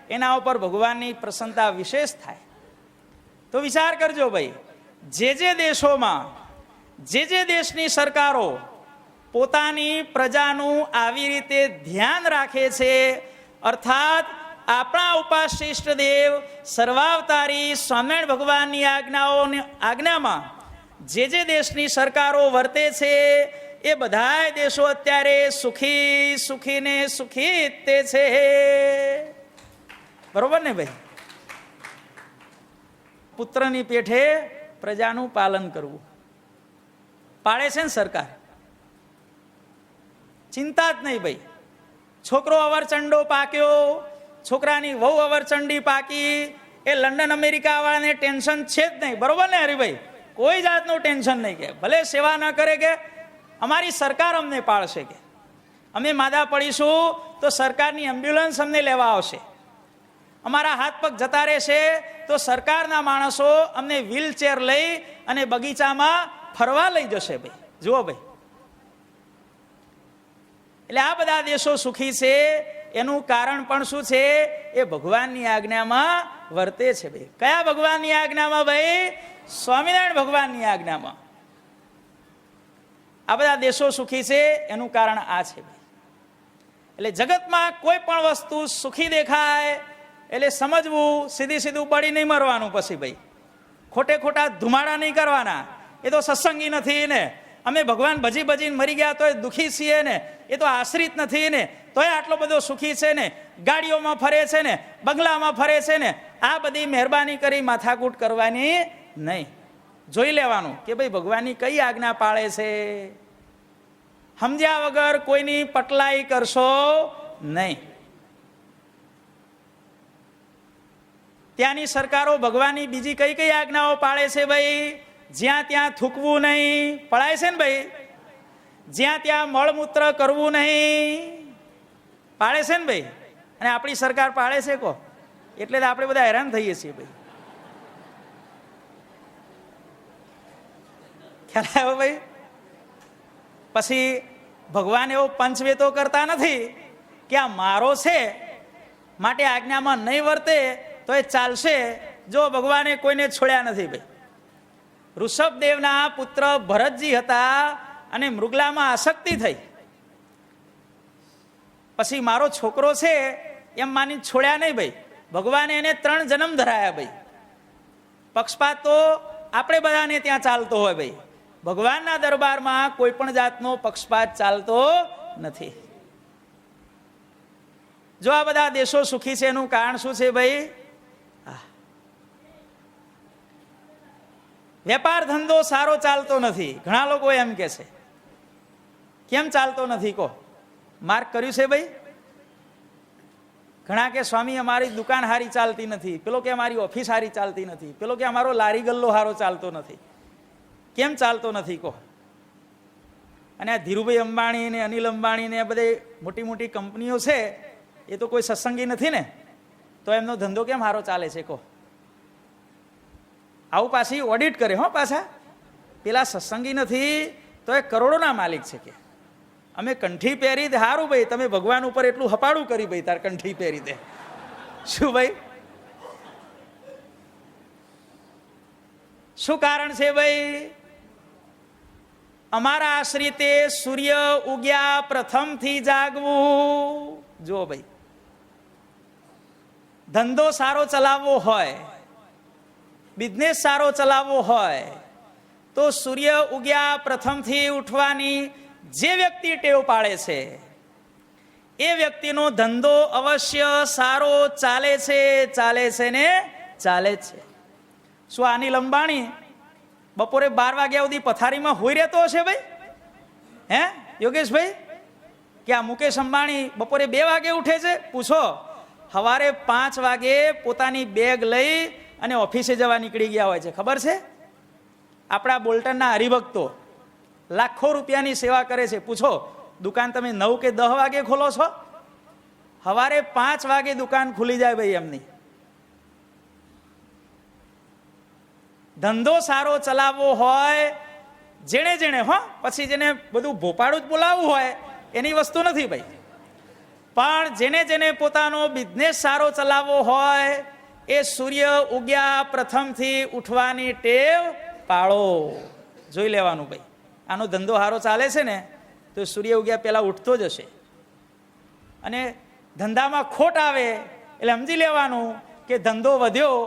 એના ઉપર ભગવાનની પ્રસન્નતા વિશેષ થાય. તો વિચાર કરજો ભાઈ, જે દેશોમાં જે દેશની સરકારો પોતાની પ્રજાનું આવી રીતે ધ્યાન રાખે છે, અર્થાત આપણા ઉપાસ્ય ઇષ્ટદેવ સર્વાવતારી સ્વામિનારાયણ ભગવાનની આજ્ઞામાં જે દેશની સરકારો વર્તે છે એ બધાય દેશો અત્યારે સુખી સુખી ને સુખી તે છે. બરોબર ને ભાઈ? પુત્રની પેઠે પ્રજાનું પાલન કરવું પાળે છે ને સરકાર, ચિંતા જ નહીં ભાઈ. છોકરો અવરચંડો પાક્યો, છોકરાની વહુ અવરચંડી પાકી, એ લંડન અમેરિકા વાળાને ટેન્શન છે જ નહીં. બરોબર ને હરિભાઈ? કોઈ જાતનું ટેન્શન નહીં કે ભલે સેવા ન કરે કે અમારી સરકાર અમને પાળશે, કે અમે માદા પડીશું તો સરકારની એમ્બ્યુલન્સ અમને લેવા આવશે, અમારા હાથ પગ જતા રહેશે તો સરકારના માણસો અમને વ્હીલચેર લઈ અને બગીચામાં ફરવા લઈ જશે. ભાઈ જુઓ ભાઈ, એટલે આ બધા દેશો સુખી છે એનું કારણ પણ શું છે? એ ભગવાનની આજ્ઞામાં વર્તે છે. ભાઈ કયા ભગવાનની આજ્ઞામાં? ભાઈ સ્વામિનારાયણ ભગવાનની આજ્ઞામાં આ બધા દેશો સુખી છે એનું કારણ આ છે. ભાઈ એટલે જગતમાં કોઈ પણ વસ્તુ સુખી દેખાય એટલે સમજવું, સીધું બળી નહીં મરવાનું. પછી ભાઈ ખોટે ખોટા ધુમાડા નહીં કરવાના. એ તો સત્સંગી નથી ને, અમે ભગવાન ભજી ભજીને મરી ગયા તોય દુઃખી છીએ ને, એ તો આશ્રિત નથી ને તોય આટલો બધો સુખી છે ને, ગાડીઓમાં ફરે છે ને, બંગલામાં ફરે છે ને. આ બધી મહેરબાની કરી માથાકૂટ કરવાની નહીં. જોઈ લેવાનું કે ભાઈ ભગવાનની કઈ આજ્ઞા પાળે છે. સમજ્યા વગર કોઈની પટલાઈ કરશો નહીં. ત્યાંની સરકારો ભગવાનની બીજી કઈ કઈ આજ્ઞાઓ પાળે છે? ભાઈ જ્યાં ત્યાં થૂકવું નહીં, પળાય છે ને ભાઈ? જ્યાં ત્યાં મળમૂત્ર કરવું નહીં, પાળે છે ને ભાઈ? અને આપણી સરકાર પાળે છે કો, એટલે તો આપણે બધા હેરાન થઈએ છીએ ભાઈ. ખ્યાલ આવ્યો ભાઈ? પછી ભગવાન એવો પંચવેતો કરતા નથી કે આ મારો છે માટે આજ્ઞામાં નહીં વર્તે તો એ ચાલશે. જો ભગવાને કોઈને છોડ્યા નથી ભાઈ. ઋષભદેવના પુત્ર ભરતજી હતા અને મૃગલામાં આસક્તિ થઈ, પછી મારો છોકરો છે એમ માની છોડ્યા નહીં ભાઈ. ભગવાને એને 3 જન્મ ધરાયા ભાઈ. પક્ષપાત તો આપણે બધાને ત્યાં ચાલતો હોય ભાઈ. ભગવાનના દરબારમાં કોઈ પણ જાતનો પક્ષપાત ચાલતો નથી. જો આ બધા દેશો સુખી છે એનું કારણ શું છે ભાઈ? વેપાર ધંધો સારો ચાલતો નથી. ઘણા લોકો એમ કે છે કેમ ચાલતો નથી કહો? માર્ક કર્યું છે ભાઈ? ઘણા કે સ્વામી અમારી દુકાન હારી ચાલતી નથી, પેલો કે અમારી ઓફિસ હારી ચાલતી નથી, પેલો કે અમારો લારી ગલ્લો હારો ચાલતો નથી. કેમ ચાલતો નથી કહો? અને આ ધીરુભાઈ અંબાણી ને અનિલ અંબાણી ને બધી મોટી મોટી કંપનીઓ છે, એ તો કોઈ સત્સંગી નથી ને, તો એમનો ધંધો કેમ હારો ચાલે છે કહો? આવું પાછી ઓડિટ કરે હો પાછા. પેલા સત્સંગી નથી તો એ કરોડોના માલિક છે. કે અમે કંઠી પહેરી દે, સારું ભાઈ તમે ભગવાન ઉપર એટલું હપાડું કરી ભાઈ, તાર કંઠી પહેરી દે. શું ભાઈ? શું કારણ છે ભાઈ? અમારા આશ્રિતે સૂર્ય ઉગ્યા પ્રથમથી જાગવું. જો ભાઈ ધંધો સારો ચલાવવો હોય, બિઝનેસ સારો ચલાવવો હોય તો સૂર્ય ઉગ્યા પ્રથમથી ઉઠવાની જે વ્યક્તિ ટેવ પાડે છે એ વ્યક્તિનો ધંધો અવશ્ય સારો ચાલે છે ને ચાલે છે. શું અનિલ અંબાણી બપોરે 12 વાગ્યા સુધી પથારીમાં હોઈ રહેતો હશે ભાઈ? હે યોગેશભાઈ? કે આ મુકેશ અંબાણી બપોરે 2 વાગે ઉઠે છે? પૂછો. સવારે 5 વાગે પોતાની બેગ લઈ અને ઓફિસે જવા નીકળી ગયા હોય છે. ખબર છે? આપણા બોલ્ટનના હરિભક્તો લાખો રૂપિયાની સેવા કરે છે. પૂછો દુકાન તમે 9 કે 10 વાગે ખોલો છો? સવારે 5 વાગે દુકાન ખુલી જાય ભાઈ એમની. ધંધો સારો ચલાવવો હોય જેણે હો, પછી જેને બધું ભોપાળું જ બોલાવવું હોય એની વસ્તુ નથી ભાઈ. પણ જેને પોતાનો બિઝનેસ સારો ચલાવવો હોય એ સૂર્ય ઉગ્યા પ્રથમથી ઉઠવાની ટેવ પાળો. જોઈ લેવાનું ભાઈ, આનો ધંધો સારો ચાલે છે ને તો સૂર્ય ઉગ્યા પહેલા ઉઠતો જ હશે. અને ધંધામાં ખોટ આવે એટલે સમજી લેવાનું કે ધંધો વધ્યો,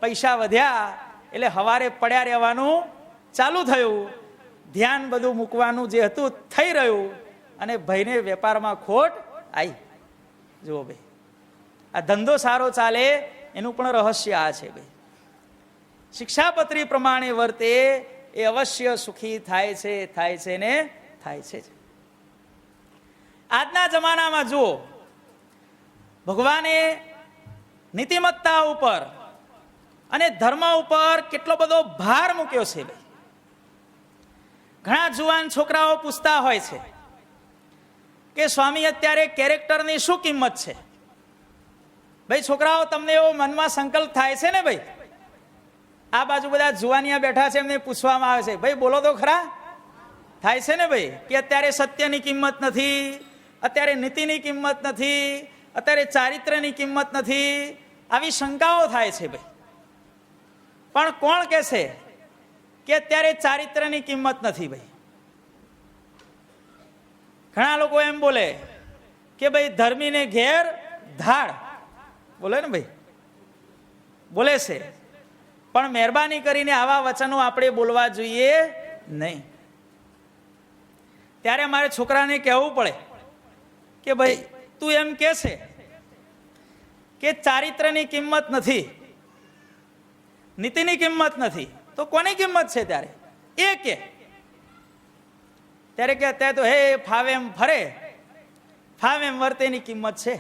પૈસા વધ્યા એટલે સવારે પડ્યા રહેવાનું ચાલુ થયું. ધ્યાન બધું મૂકવાનું જે હતું થઈ રહ્યું, અને ભાઈને વેપારમાં ખોટ આવી. જુઓ ભાઈ, આ ધંધો સારો ચાલે એનું પણ રહસ્ય આ છે ભાઈ. શિક્ષાપત્રી પ્રમાણે વર્તે એ અવશ્ય સુખી થાય છે ને થાય છે. આજના જમાનામાં જુઓ, ભગવાને નીતિમત્તા ઉપર અને ધર્મ ઉપર કેટલો બધો ભાર મૂક્યો છે ભાઈ. ઘણા જુવાન છોકરાઓ પૂછતા હોય છે કે સ્વામી અત્યારે કેરેક્ટરની શું કિંમત છે? ભાઈ છોકરાઓ, તમને એવો મનમાં સંકલ્પ થાય છે ને ભાઈ? આ બાજુ બધા જુવાનિયા બેઠા છે, એમને પૂછવામાં આવે છે, ભાઈ બોલો તો ખરા. થાય છે ને ભાઈ કે અત્યારે સત્યની કિંમત નથી, અત્યારે નીતિની કિંમત નથી, અત્યારે ચારિત્ર્યની કિંમત નથી, આવી શંકાઓ થાય છે ભાઈ. પણ કોણ કહે છે કે અત્યારે ચારિત્ર્યની કિંમત નથી ભાઈ? ઘણા લોકો એમ બોલે કે ભાઈ ધર્મીને ઘેર ધાડ, બોલે ને ભાઈ, બોલે છે. પણ મહેરબાની કરીને આવા વચનો આપણે બોલવા જોઈએ નહીં. ત્યારે મારે છોકરાને કહેવું પડે કે ભાઈ તું એમ કહે છે કે ચારિત્ર્યની કિંમત નથી, નીતિની કિંમત નથી, તો કોની કિંમત છે? ત્યારે એ કે ત્યારે કે અત્યારે તો હે ફાવે એમ ફરે, ફાવે એમ વર્તેની કિંમત છે.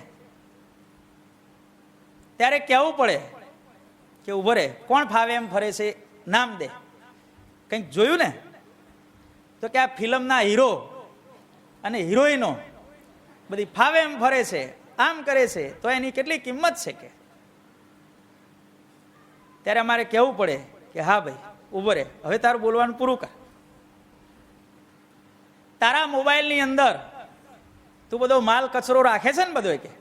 ત્યારે કહેવું પડે કે ઉભો રે, કોણ ફાવે એમ ફરે છે? નામ દે. કંઈક જોયું ને તો કે આ ફિલ્મના હીરો અને હિરોઈનો બધી ફાવે એમ ફરે છે, આમ કરે છે, તો એની કેટલી કિંમત છે કે? ત્યારે અમારે કહેવું પડે કે હા ભાઈ ઉભો રે, હવે તારું બોલવાનું પૂરું કર. તારા મોબાઈલની અંદર તું બધો માલ કચરો રાખે છે ને બધો? કે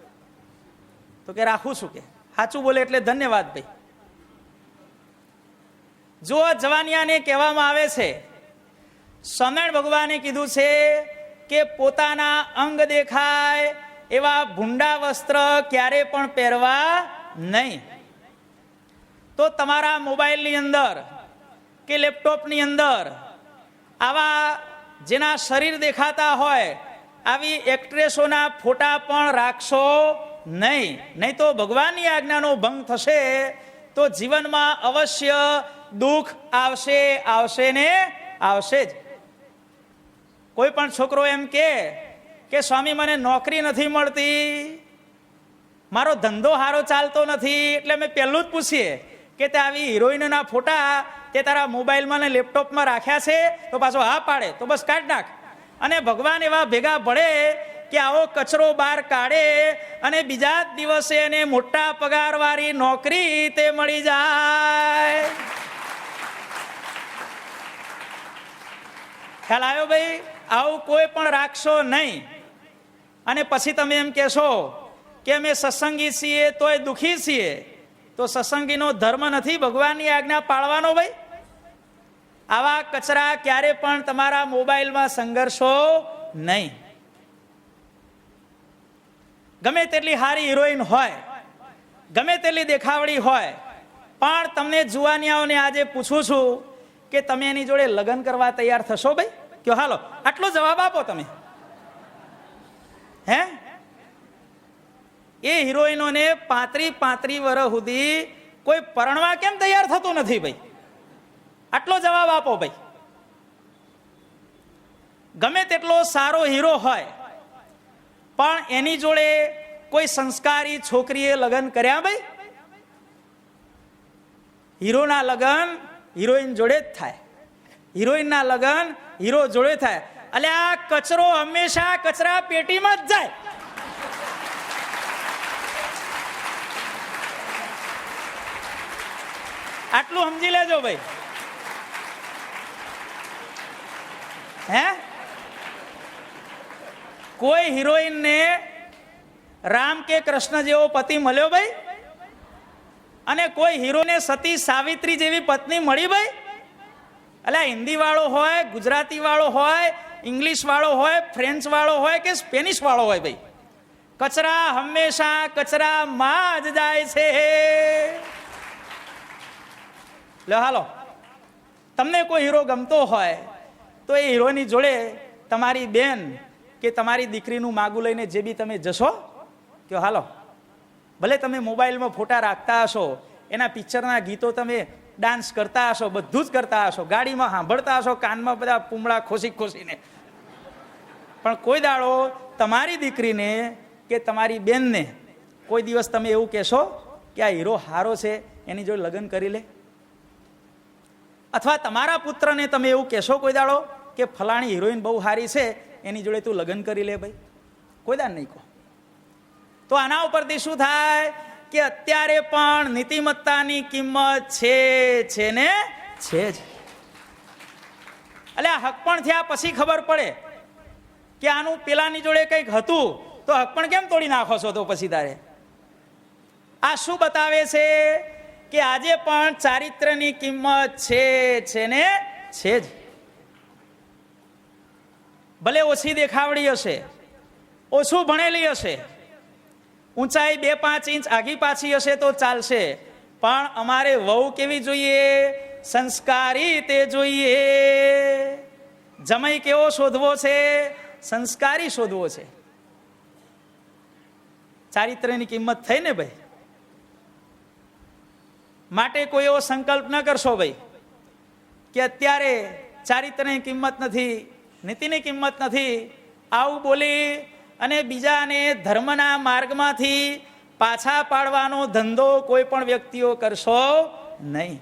તો કે રાખું છું. કે સાચું બોલે એટલે ધન્યવાદ ભાઈ. જો જવાનિયાને કહેવામાં આવે છે, સ્વામિનારાયણ ભગવાને કીધું છે કે પોતાના અંગ દેખાય એવા ભૂંડા વસ્ત્ર ક્યારે પણ પહેરવા નહીં. તો તમારા મોબાઈલની અંદર કે લેપટોપની અંદર આવા જેના શરીર દેખાતા હોય આવી એક્ટ્રેસોના ફોટા પણ રાખશો નહીં. નહીં તો ભગવાનની આજ્ઞાનો ભંગ થશે, તો જીવનમાં અવશ્ય દુઃખ આવશે ને આવશે જ. કોઈ પણ છોકરો એમ કે સ્વામી મને નોકરી નથી મળતી, મારો ધંધો સારો ચાલતો નથી, એટલે અમે પહેલું જ પૂછીએ કે તે આવી હિરોઈનના ફોટા તે તારા મોબાઈલમાં ને લેપટોપમાં રાખ્યા છે? તો પાછો હા પાડે તો બસ કાઢ નાખ. અને ભગવાન એવા ભેગા ભળે કે આવો કચરો બહાર કાઢે અને બીજા જ દિવસે એને મોટા પગારવાળી નોકરી તે મળી જાય. ખ્યાલ આવ્યો ભાઈ? આવું કોઈ પણ રાખશો નહીં. અને પછી તમે એમ કહેશો કે અમે સત્સંગી છીએ તોય દુઃખી છીએ, તો સત્સંગીનો ધર્મ નથી ભગવાનની આજ્ઞા પાળવાનો ભાઈ. આવા કચરા ક્યારે પણ તમારા મોબાઈલમાં સંઘર્ષો નહીં. ગમે તેટલી સારી હિરોઈન હોય, ગમે તેટલી દેખાવડી હોય, પણ તમને જુવાનિયાઓને આજે પૂછું છું કે તમે એની જોડે લગ્ન કરવા તૈયાર થશો ભાઈ? કયો હાલો, આટલો જવાબ આપો તમે. હે? એ હિરોઈનોને 35 વર્ષ સુધી કોઈ પરણવા કેમ તૈયાર થતું નથી ભાઈ? આટલો જવાબ આપો ભાઈ. ગમે તેટલો સારો હીરો હોય પણ એની જોડે કોઈ સંસ્કારી છોકરીએ લગ્ન કર્યા ભાઈ? હીરોના લગ્ન હિરોઈન જોડે જ થાય, હિરોઈનના લગ્ન હીરો જોડે થાય. એટલે આ કચરો હંમેશા કચરા પેટીમાં જ જાય. આટલું સમજી લેજો ભાઈ. હે? કોઈ હિરોઈનને રામ કે કૃષ્ણ જેવો પતિ મળ્યો ભાઈ? અને કોઈ હીરોને સતી સાવિત્રી જેવી પત્ની મળી ભાઈ? એટલે હિન્દી વાળો હોય, ગુજરાતી વાળો હોય, ઇંગ્લિશ વાળો હોય, ફ્રેન્ચ વાળો હોય કે સ્પેનિશ વાળો હોય ભાઈ, કચરા હંમેશા કચરામાં જ જાય છે. લે હાલો, તમને કોઈ હીરો ગમતો હોય તો એ હીરોની જોડે તમારી બેન કે તમારી દીકરીનું માગું લઈને જે બી તમે જશો કે હાલો, ભલે તમે મોબાઈલમાં ફોટા રાખતા હશો, એના પિક્ચરના ગીતો તમે ડાન્સ કરતા હશો, બધું જ કરતા હશો, ગાડીમાં સાંભળતા હશો, કાનમાં બધા પૂમડા ખોસીને, પણ કોઈ દાડો તમારી દીકરીને કે તમારી બેનને કોઈ દિવસ તમે એવું કહેશો કે આ હીરો હારો છે, એની જોડે લગ્ન કરી લે? અથવા તમારા પુત્રને તમે એવું કહેશો કોઈ દાડો કે ફલાણી હિરોઈન બહુ સારી છે, એની જોડે તું લગ્ન કરી લે? ભાઈ કોઈ દાડ નહીં કહો. તો આના ઉપરથી શું થાય કે અત્યારે પણ નીતિમત્તાની કિંમત છે ને છે જ. એટલે આ હક પણ થયા પછી ખબર પડે કે આનું પેલાની જોડે કંઈક હતું, તો હક પણ કેમ તોડી નાખો છો? તો પછી તારે આ શું બતાવે છે કે આજે પણ ચારિત્ર્યની કિંમત છે ને છે જ. ભલે ઓછી દેખાવડી હશે, ઓછું ભણેલી હશે, ઊંચાઈ 2-5 ઇંચ આગી પાછી હશે તો ચાલશે, પણ અમારે વહુ કેવી જોઈએ? સંસ્કારી તે જોઈએ. જમાઈ કેવો શોધવો છે? સંસ્કારી શોધવો છે. ચારિત્ર્યની કિંમત થઈ ને ભાઈ. માટે કોઈ એવો સંકલ્પ ન કરશો ભાઈ કે અત્યારે ચારિત્ર્યની કિંમત નથી, નીતિની કિંમત નથી, આવું બોલી અને બીજાને ધર્મના માર્ગમાંથી પાછા પાડવાનો ધંધો કોઈ પણ વ્યક્તિઓ કરશો નહીં.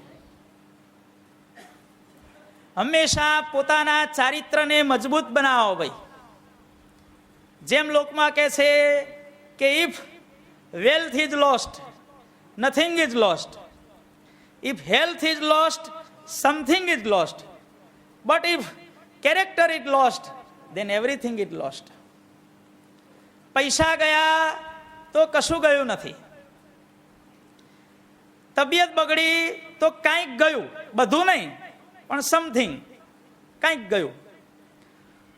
હંમેશા પોતાના ચારિત્રને મજબૂત બનાવો ભાઈ. જેમ લોકમાં કહે છે કે if wealth is lost, nothing is lost. If health is lost, something is lost. But if character is lost, then everything is lost. પૈસા ગયા તો કશું ગયું નથી. તબિયત બગડી તો કાંઈક ગયું, બધું નહીં પણ સમથિંગ, કાંઈક ગયું.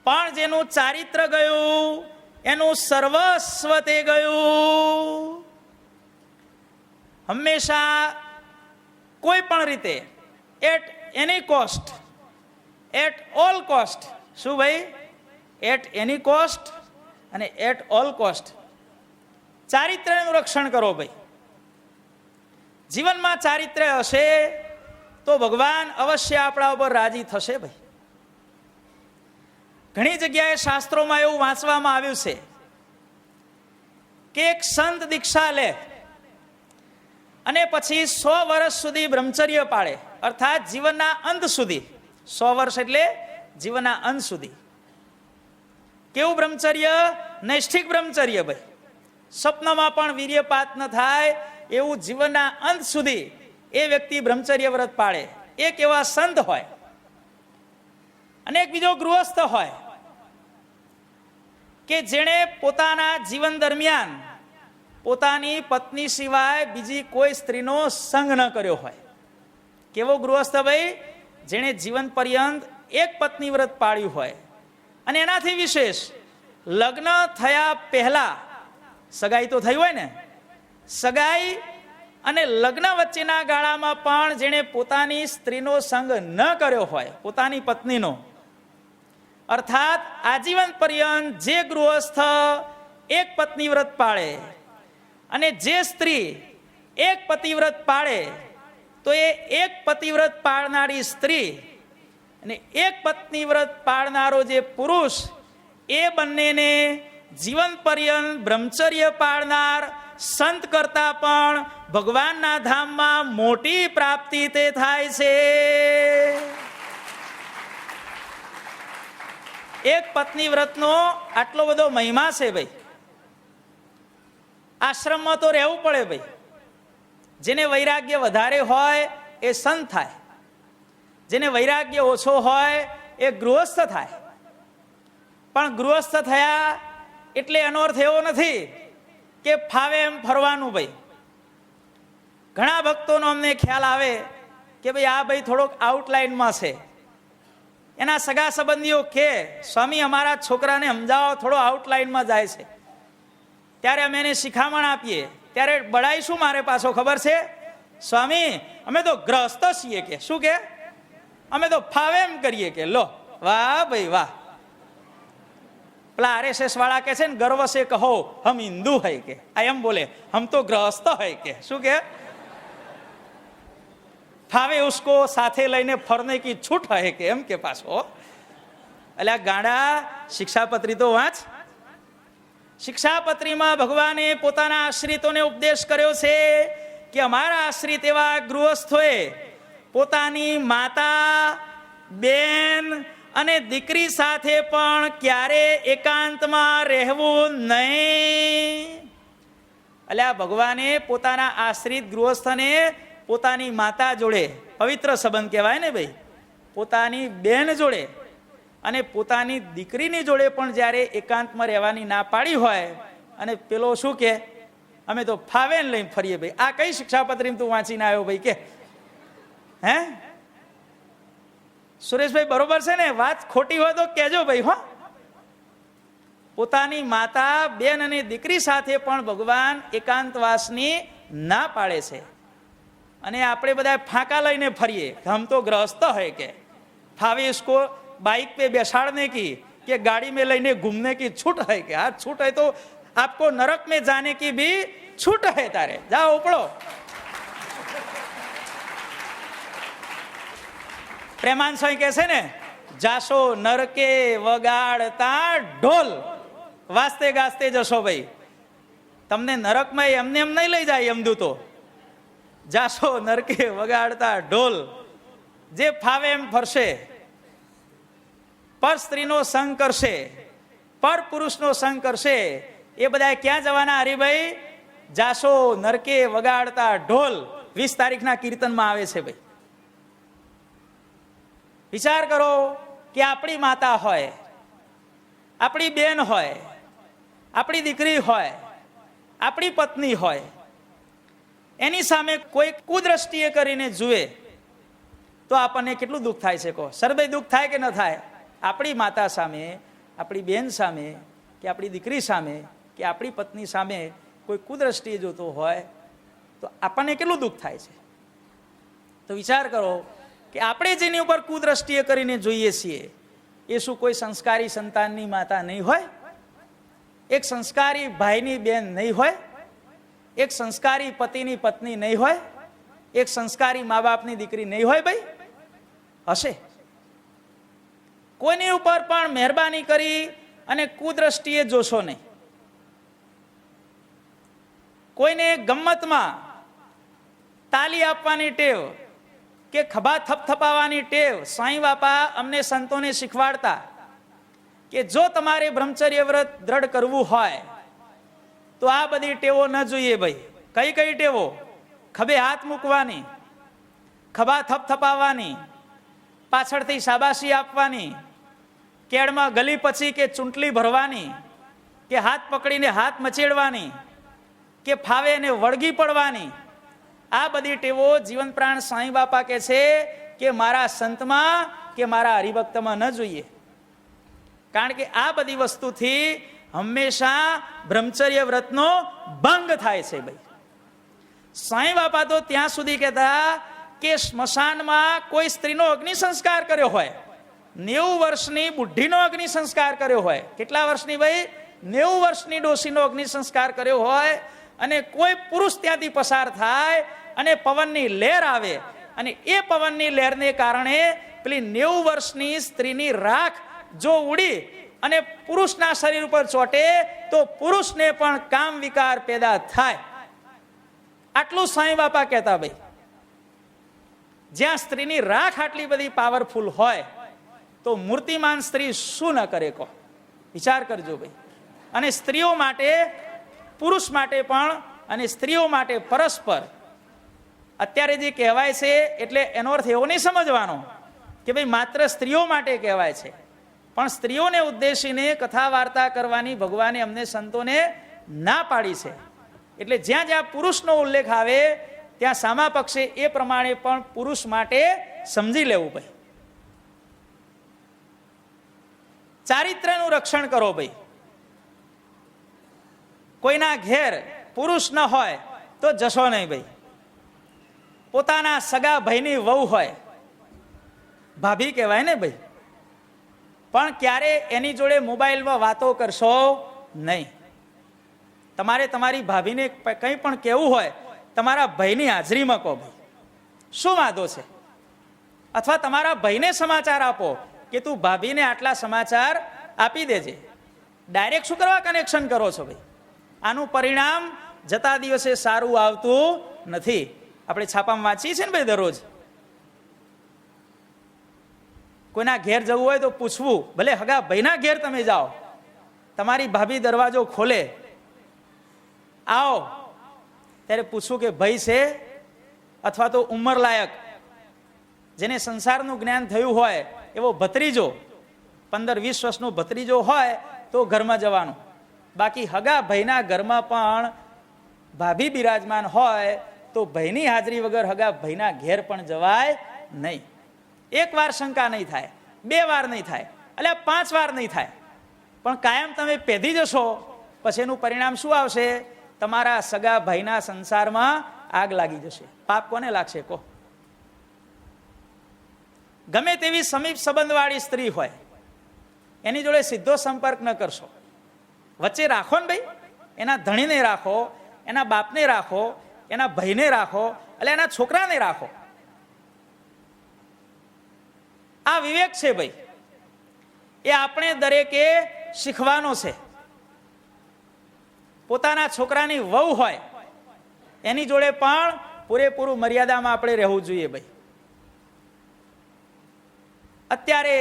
પણ જેનું ચારિત્ર ગયું એનું સર્વસ્વ તે ગયું. હંમેશા કોઈ પણ રીતે, at any cost, at all cost. શું ભાઈ? એટ એની કોસ્ટ અને એટ ઓલ કોસ્ટ ચારિત્ર્યનું રક્ષણ કરો ભાઈ. જીવનમાં ચારિત્ર્ય હશે તો ભગવાન અવશ્ય આપણા ઉપર રાજી થશે ભાઈ. ઘણી જગ્યાએ શાસ્ત્રોમાં એવું વાંચવામાં આવ્યું છે કે એક સંત દીક્ષા લે અને પછી 100 વર્ષ સુધી બ્રહ્મચર્ય પાળે, અર્થાત જીવનના અંત સુધી. 100 વર્ષ એટલે જીવનના અંત સુધી. કેવું બ્રહ્મચર્ય? નૈષ્ઠિક બ્રહ્મચર્ય ભાઈ. સ્વપ્નમાં પણ વીર્યપાત ન થાય એવું જીવનના અંત સુધી એ વ્યક્તિ બ્રહ્મચર્ય વ્રત પાળે. એક એવા સંત હોય અને એક બીજો ગૃહસ્થ હોય કે જેણે પોતાના જીવન દરમિયાન પોતાની પત્ની સિવાય બીજી કોઈ સ્ત્રીનો સંગ ન કર્યો હોય. કેવો ગૃહસ્થ ભાઈ? જેણે જીવન પર્યંત એક પત્ની વ્રત પાળ્યું હોય. અને એનાથી વિશેષ લગ્ન થયા પહેલા, સગાઈ તો થઈ હોય ને, સગાઈ અને લગ્ન વચ્ચેના ગાળામાં પણ જેણે પોતાની સ્ત્રીનો સંગ ન કર્યો હોય, પોતાની પત્નીનો, અર્થાત આજીવન પર્યંત જે ગૃહસ્થ એક પત્ની વ્રત પાળે અને જે સ્ત્રી એક પતિવ્રત પાળે, તો એ એક પતિવ્રત પાળનારી સ્ત્રી અને એક પત્ની વ્રત પાળનારો જે પુરુષ, એ બંનેને જીવન પર્યંત બ્રહ્મચર્ય પાળનાર સંત કરતા પણ ભગવાનના ધામમાં મોટી પ્રાપ્તિ તે થાય છે. એક પત્ની વ્રતનો આટલો બધો મહિમા છે ભાઈ. આશ્રમમાં તો રહેવું પડે ભાઈ. જેને વૈરાગ્ય વધારે હોય એ સંત થાય, જેને વૈરાગ્ય ઓછો હોય એ ગૃહસ્થ થાય. પણ ગૃહસ્થ થયા એટલે એનો અર્થ એવો નથી કે ફાવે એમ ફરવાનું ભાઈ. ઘણા ભક્તોનો અમને ખ્યાલ આવે કે ભાઈ આ ભાઈ થોડોક આઉટલાઇનમાં છે. એના સગા સંબંધીઓ કે સ્વામી અમારા છોકરાને સમજાવો, થોડો આઉટલાઇનમાં જાય છે. ત્યારે અમે એને શિખામણ આપીએ ત્યારે બળાઈ શું મારે પાછો ખબર છે? સ્વામી અમે તો ગ્રસ્ત છીએ. કે શું? કે અમે તો ફાવે એમ કરીએ. કે લો વાહ ભાઈ વાહ. પેલા RSS વાળા કે છે ને, ગર્વ સે કહો હમ હિન્દુ હૈ કે, આ એમ બોલે, હમ તો ગ્રહસ્થ હૈ કે. શું કે? ફાવે ઉસકો સાથે લઈને ફરને કી છૂટ હૈ કે, એમ કે પાછો. એટલે આ ગાડા શિક્ષાપત્રી તો વાંચ. શિક્ષાપત્રીમાં ભગવાને પોતાના આશ્રિતોને ઉપદેશ કર્યો છે કે અમારા આશ્રિત એવા ગૃહસ્થોએ પોતાની માતા, બેન અને દીકરી સાથે પણ ક્યારે એકાંતમાં રહેવું નહીં. એટલે આ ભગવાને પોતાના આશ્રિત ગૃહસ્થને પોતાની માતા જોડે પવિત્ર સંબંધ કહેવાય ને ભાઈ, પોતાની બેન જોડે અને પોતાની દીકરીની જોડે પણ જ્યારે એકાંતમાં રહેવાની ના પાડી હોય, અને પેલો શું કે અમે તો ફાવે ને લઈને ફરીએ. ભાઈ આ કઈ શિક્ષાપત્રી તું વાંચીને આવ્યો ભાઈ કે? હે સુરેશભાઈ બરોબર છે ને? વાત ખોટી હોય તો કહેજો ભાઈ. હો, પોતાની માતા, બેન અને દીકરી સાથે પણ ભગવાન એકાંતવાસની ના પાડે છે. અને આપણે બધા ફાંકા લઈને ફરીએ, હમ તો ગ્રહસ્થ હૈ કે, ફાવે इसको बाइक पे बैसाड़ने की कि गाड़ी में लेने घूमने की छूट है कि? हाँ छूट है तो आपको नरक में जाने की भी छूट है. तारे जाओ उपड़ो. પ્રેમાન સ્વામી કહે છે ને, જાશો નરકે વગાડતા ઢોલ, વાસ્તે ગાસ્તે જશો ભાઈ. તમને નરકમાં એમને એમ નહીં લઈ જાય યમદૂતો. જાશો નરકે વગાડતા ઢોલ, જે ફાવે એમ ફરશે, પર સ્ત્રીનો સંગ કરશે, પર પુરુષનો સંગ કરશે, એ બધા ક્યાં જવાના હરિભાઈ? જાશો નરકે વગાડતા ઢોલ. 20 તારીખના કીર્તનમાં આવે છે ભાઈ. વિચાર કરો કે આપણી માતા હોય, આપણી બેન હોય, આપણી દીકરી હોય, આપણી પત્ની હોય, એની સામે કોઈ કુદ્રષ્ટિએ કરીને જુએ તો આપણને કેટલું દુઃખ થાય છે? કહો સરભાઈ, દુઃખ થાય કે ન થાય? આપણી માતા સામે, આપણી બેન સામે, કે આપણી દીકરી સામે, કે આપણી પત્ની સામે કોઈ કુદ્રષ્ટિએ જોતો હોય તો આપણને કેટલું દુઃખ થાય છે? તો વિચાર કરો કે આપણે જેની ઉપર કુદ્રષ્ટિએ કરીને જોઈએ છીએ, એ શું કોઈ સંસ્કારી સંતાનની માતા નહીં હોય? એક સંસ્કારી ભાઈની બેન નહીં હોય? એક સંસ્કારી પતિની પત્ની નહીં હોય? એક સંસ્કારી મા બાપની દીકરી નહીં હોય? ભાઈ હશે. કોઈની ઉપર પણ મહેરબાની કરી અને કુદ્રષ્ટિએ જોશો નહીં. કોઈને ગમ્મતમાં તાલી આપવાની ટેવ કે ખભા થપથપાવવાની ટેવ સાંઈ બાપા અમને સંતોને શીખવાડતા કે જો તમારે બ્રહ્મચર્ય વ્રત દ્રઢ કરવું હોય તો આ બધી ટેવો ન જોઈએ ભાઈ. કઈ કઈ ટેવો? ખભે હાથ મૂકવાની, ખભા થપથપાવવાની, પાછળથી શાબાશી આપવાની, કેળમાં ગલી પછી કે ચૂંટલી ભરવાની, કે હાથ પકડીને હાથ મચેડવાની, કે ફાવે ને વળગી પડવાની. આ બધી ટેવો જીવન પ્રાણ સાંઈ બાપા કે છે કે મારા સંતમાં કે મારા હરિભક્તમાં ન જોઈએ. કારણ કે આ બધી વસ્તુથી હંમેશા બ્રહ્મચર્ય વ્રતનો ભંગ થાય છે ભાઈ. સાંઈ બાપા તો ત્યાં સુધી કહેતા કે સ્મશાનમાં કોઈ સ્ત્રીનો અગ્નિ સંસ્કાર કર્યો હોય, 90 વર્ષની બુઢીનો અગ્નિ સંસ્કાર કર્યો હોય, કેટલા વર્ષની ભાઈ? 90 વર્ષની ડોશીનો અગ્નિ સંસ્કાર કર્યો હોય, અને કોઈ પુરુષ ત્યાંથી પસાર થાય અને પવનની લહેર આવે, અને એ પવનની લહેરને કારણે પેલી 90 વર્ષની સ્ત્રીની રાખ જો ઉડી અને પુરુષના શરીર ઉપર ચોટે તો પુરુષને પણ કામ વિકાર પેદા થાય. આટલું સાંઈ બાપા કહેતા ભાઈ. જ્યાં સ્ત્રીની રાખ આટલી બધી પાવરફુલ હોય તો મૂર્તિમાન સ્ત્રી શું ન કરે? કહો વિચાર કરજો ભાઈ. અને સ્ત્રીઓ માટે, પુરુષ માટે પણ, અને સ્ત્રીઓ માટે પરસ્પર અત્યારે જે કહેવાય છે એટલે એનો અર્થ એવો નહીં સમજવાનો કે ભાઈ માત્ર સ્ત્રીઓ માટે કહેવાય છે, પણ સ્ત્રીઓને ઉદ્દેશીને કથા વાર્તા કરવાની ભગવાને અમને સંતોને ના પાડી છે. એટલે જ્યાં જ્યાં પુરુષનો ઉલ્લેખ આવે ત્યાં સામા પક્ષે એ પ્રમાણે પણ પુરુષ માટે સમજી લેવું ભાઈ. ચારિત્રનું રક્ષણ કરો ભાઈ. કોઈના ઘેર પુરુષ ન હોય તો જશો નહીં ભાઈ. પોતાના સગા ભાઈની વહુ હોય, ભાભી કહેવાય ને ભાઈ, પણ ક્યારે એની જોડે મોબાઈલમાં વાતો કરશો નહીં. તમારે તમારી ભાભીને કંઈ પણ કહેવું હોય, તમારા ભાઈની હાજરીમાં કહો, ભાઈ શું વાંધો છે? અથવા તમારા ભાઈને સમાચાર આપો કે તું ભાભીને આટલા સમાચાર આપી દેજે. ડાયરેક્ટ શું કરવા કનેક્શન કરો છો ભાઈ? આનું પરિણામ જતા દિવસે સારું આવતું નથી. આપણે છાપામાં વાંચીએ છીએ ને ભાઈ દરરોજ. કોઈના ઘેર જવું હોય તો પૂછવું, ભલે હગા ભાઈના ઘેર તમે જાઓ, તમારી ભાભી દરવાજો ખોલે, આવો ત્યારે પૂછવું કે ભાઈ છે, અથવા તો ઉંમર લાયક જેને સંસારનું જ્ઞાન થયું હોય એવો ભત્રીજો, 15-20 વર્ષનો ભત્રીજો હોય તો ઘરમાં જવાનું. બાકી હગા ભાઈના ઘરમાં પણ ભાભી બિરાજમાન હોય તો ભાઈની હાજરી વગર હગા ભાઈના ઘેર પણ જવાય નહીં. 1 વાર શંકા નહીં થાય, 2 વાર નહીં થાય, એટલે 5 વાર નહીં થાય, પણ કાયમ તમે પેધી જશો, પછી એનું પરિણામ શું આવશે? તમારા સગા ભાઈના સંસારમાં આગ લાગી જશે. પાપ કોને લાગશે કહો? ગમે તેવી સમીપ સંબંધવાળી સ્ત્રી હોય, એની જોડે સીધો સંપર્ક ન કરશો. વચ્ચે રાખો ને ભાઈ, એના ધણીને રાખો, એના બાપને રાખો, એના ભાઈને રાખો, એટલે એના છોકરાને રાખો. આ વિવેક છે ભાઈ, એ આપણે દરેકે શીખવાનો છે. પોતાના છોકરાની વહુ હોય એની જોડે પણ પૂરેપૂરું મર્યાદામાં આપણે રહેવું જોઈએ ભાઈ. અત્યારે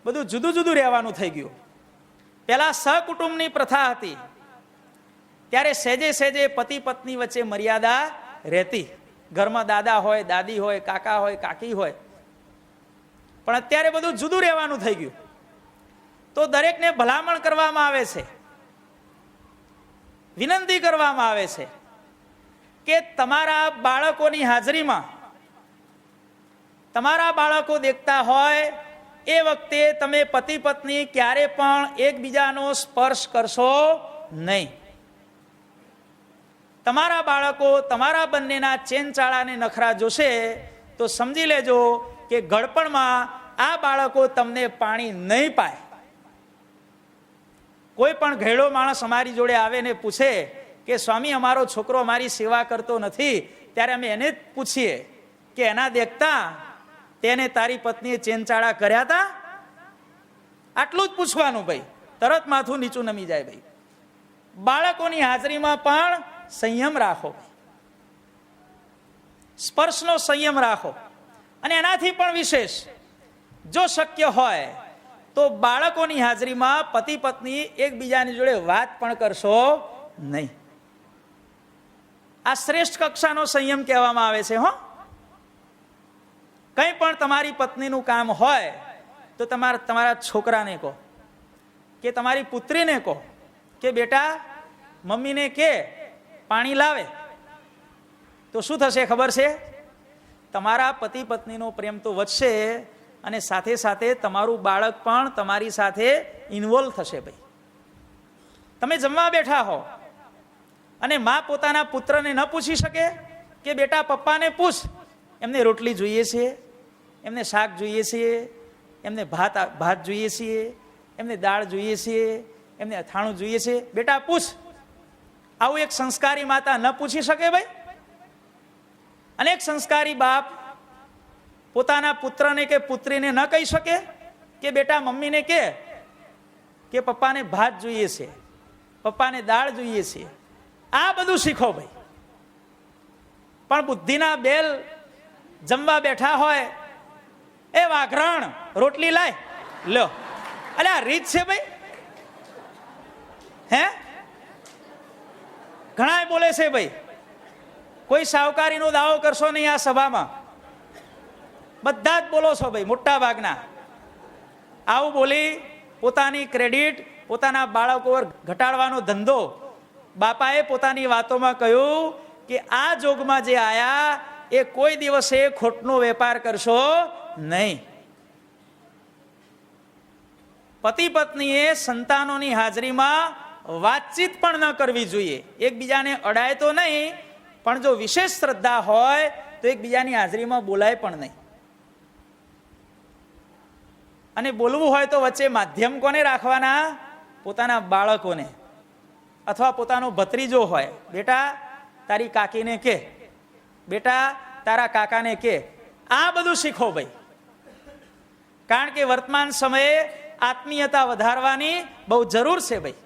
બધું જુદું જુદું રહેવાનું થઈ ગયું. પહેલા સહકુટુંબની પ્રથા હતી, ત્યારે સહેજે સહેજે પતિ પત્ની વચ્ચે મર્યાદા રહેતી. ઘરમાં દાદા હોય, દાદી હોય, કાકા હોય, કાકી હોય. પણ અત્યારે બધું જુદું રહેવાનું થઈ ગયું. તો દરેકને ભલામણ કરવામાં આવે છે, વિનંતી કરવામાં આવે છે કે તમારા બાળકોની હાજરીમાં, તમારા બાળકો દેખતા હોય એ વખતે તમે પતિ પત્ની ક્યારે પણ એકબીજાનો સ્પર્શ કરશો નહીં. તમારા બાળકો તમારા બંનેના ચેનચાળાને નખરા જોશે તો સમજી લેજો કે ગળપણમાં આ બાળકો તમને પાણી નહીં પાય. કોઈ પણ ઘેડો માણસ અમારી જોડે આવે ને પૂછે કે સ્વામી અમારો છોકરો અમારી સેવા કરતો નથી, ત્યારે અમે એને જ પૂછીએ કે એના દેખતા તેને તારી પત્નીએ ચેનચાળા કર્યા હતા? આટલું જ પૂછવાનું ભાઈ, તરત માથું નીચું નમી જાય ભાઈ. બાળકોની હાજરીમાં પણ સંયમ રાખો, સ્પર્શનો સંયમ રાખો. અને એનાથી પણ વિશેષ જો શક્ય હોય તો બાળકોની હાજરીમાં પતિ પત્ની એકબીજાની જોડે વાત પણ કરશો નહીં. આ શ્રેષ્ઠ કક્ષાનો સંયમ કહેવામાં આવે છે. હો, કંઈ પણ તમારી પત્નીનું કામ હોય તો તમારા છોકરાને કહો કે તમારી પુત્રીને કહો કે બેટા મમ્મીને કે પાણી લાવે. તો શું થશે ખબર છે? તમારા પતિ પત્નીનો પ્રેમ તો વધશે અને સાથે સાથે તમારું બાળક પણ તમારી સાથે ઇન્વોલ્વ થશે ભાઈ. તમે જમવા બેઠા હો અને મા પોતાના પુત્રને ન પૂછી શકે કે બેટા પપ્પાને પૂછ, એમને રોટલી જોઈએ છે, એમને શાક જોઈએ છે, એમને ભાત જોઈએ છે, એમને દાળ જોઈએ છે, એમને અથાણું જોઈએ છે, બેટા પૂછ. આવું એક સંસ્કારી માતા ન પૂછી શકે ભાઈ? અનેક સંસ્કારી બાપ પોતાના પુત્રને કે પુત્રીને ન કહી શકે કે બેટા મમ્મીને કે પપ્પાને ભાત જોઈએ છે, પપ્પાને દાળ જોઈએ છે. આ બધું શીખો ભાઈ. પણ બુદ્ધિના બેલ જમવા બેઠા હોય, એ વાઘરણ રોટલી લાય લ્યો, અલે આ રીત છે ભાઈ? હે, ઘણા બોલે છે ભાઈ કોઈ સાવકારીનો દાવો કરશો નહીં આ સભામાં, બધા જ બોલો છો ભાઈ, મોટા ભાગના. આવું બોલી પોતાની ક્રેડિટ પોતાના બાળકો પર ઘટાડવાનો ધંધો. બાપાએ પોતાની વાતોમાં કહ્યું કે આ જોગમાં જે આયા એ કોઈ દિવસે ખોટનો વેપાર કરશો નહીં. પતિ પત્નીએ સંતાનોની હાજરીમાં વાતચીત પણ ન કરવી જોઈએ. એકબીજાને અડાય તો નહીં, પણ જો વિશેષ શ્રદ્ધા હોય તો એકબીજાની હાજરીમાં બોલાય પણ નહીં. અને બોલવું હોય તો વચ્ચે માધ્યમ કોને રાખવાના? પોતાના બાળકોને અથવા પોતાનો ભત્રીજો હોય, બેટા તારી કાકીને કે, બેટા તારા કાકાને કે. આ બધું શીખો ભાઈ, કારણ કે વર્તમાન સમયે આત્મીયતા વધારવાની બહુ જરૂર છે ભાઈ.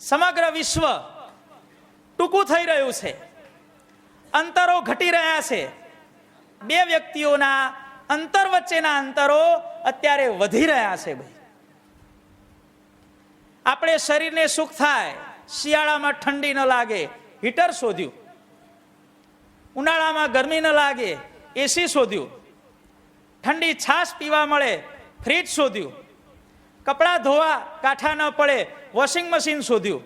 સમગ્ર વિશ્વ ટૂંકું થઈ રહ્યું છે, અંતરો ઘટી રહ્યા છે. બે વ્યક્તિઓના અંતર વચ્ચેના અંતરો અત્યારે વધી રહ્યા છે ભાઈ. આપણે શરીરને સુખ થાય, શિયાળામાં ઠંડી ન લાગે, હીટર શોધ્યું. ઉનાળામાં ગરમી ન લાગે, એસી શોધ્યું. ઠંડી છાશ પીવા મળે, ફ્રીજ શોધ્યું. કપડાં ધોવા કાંઠા ન પડે, વોશિંગ મશીન શોધ્યું.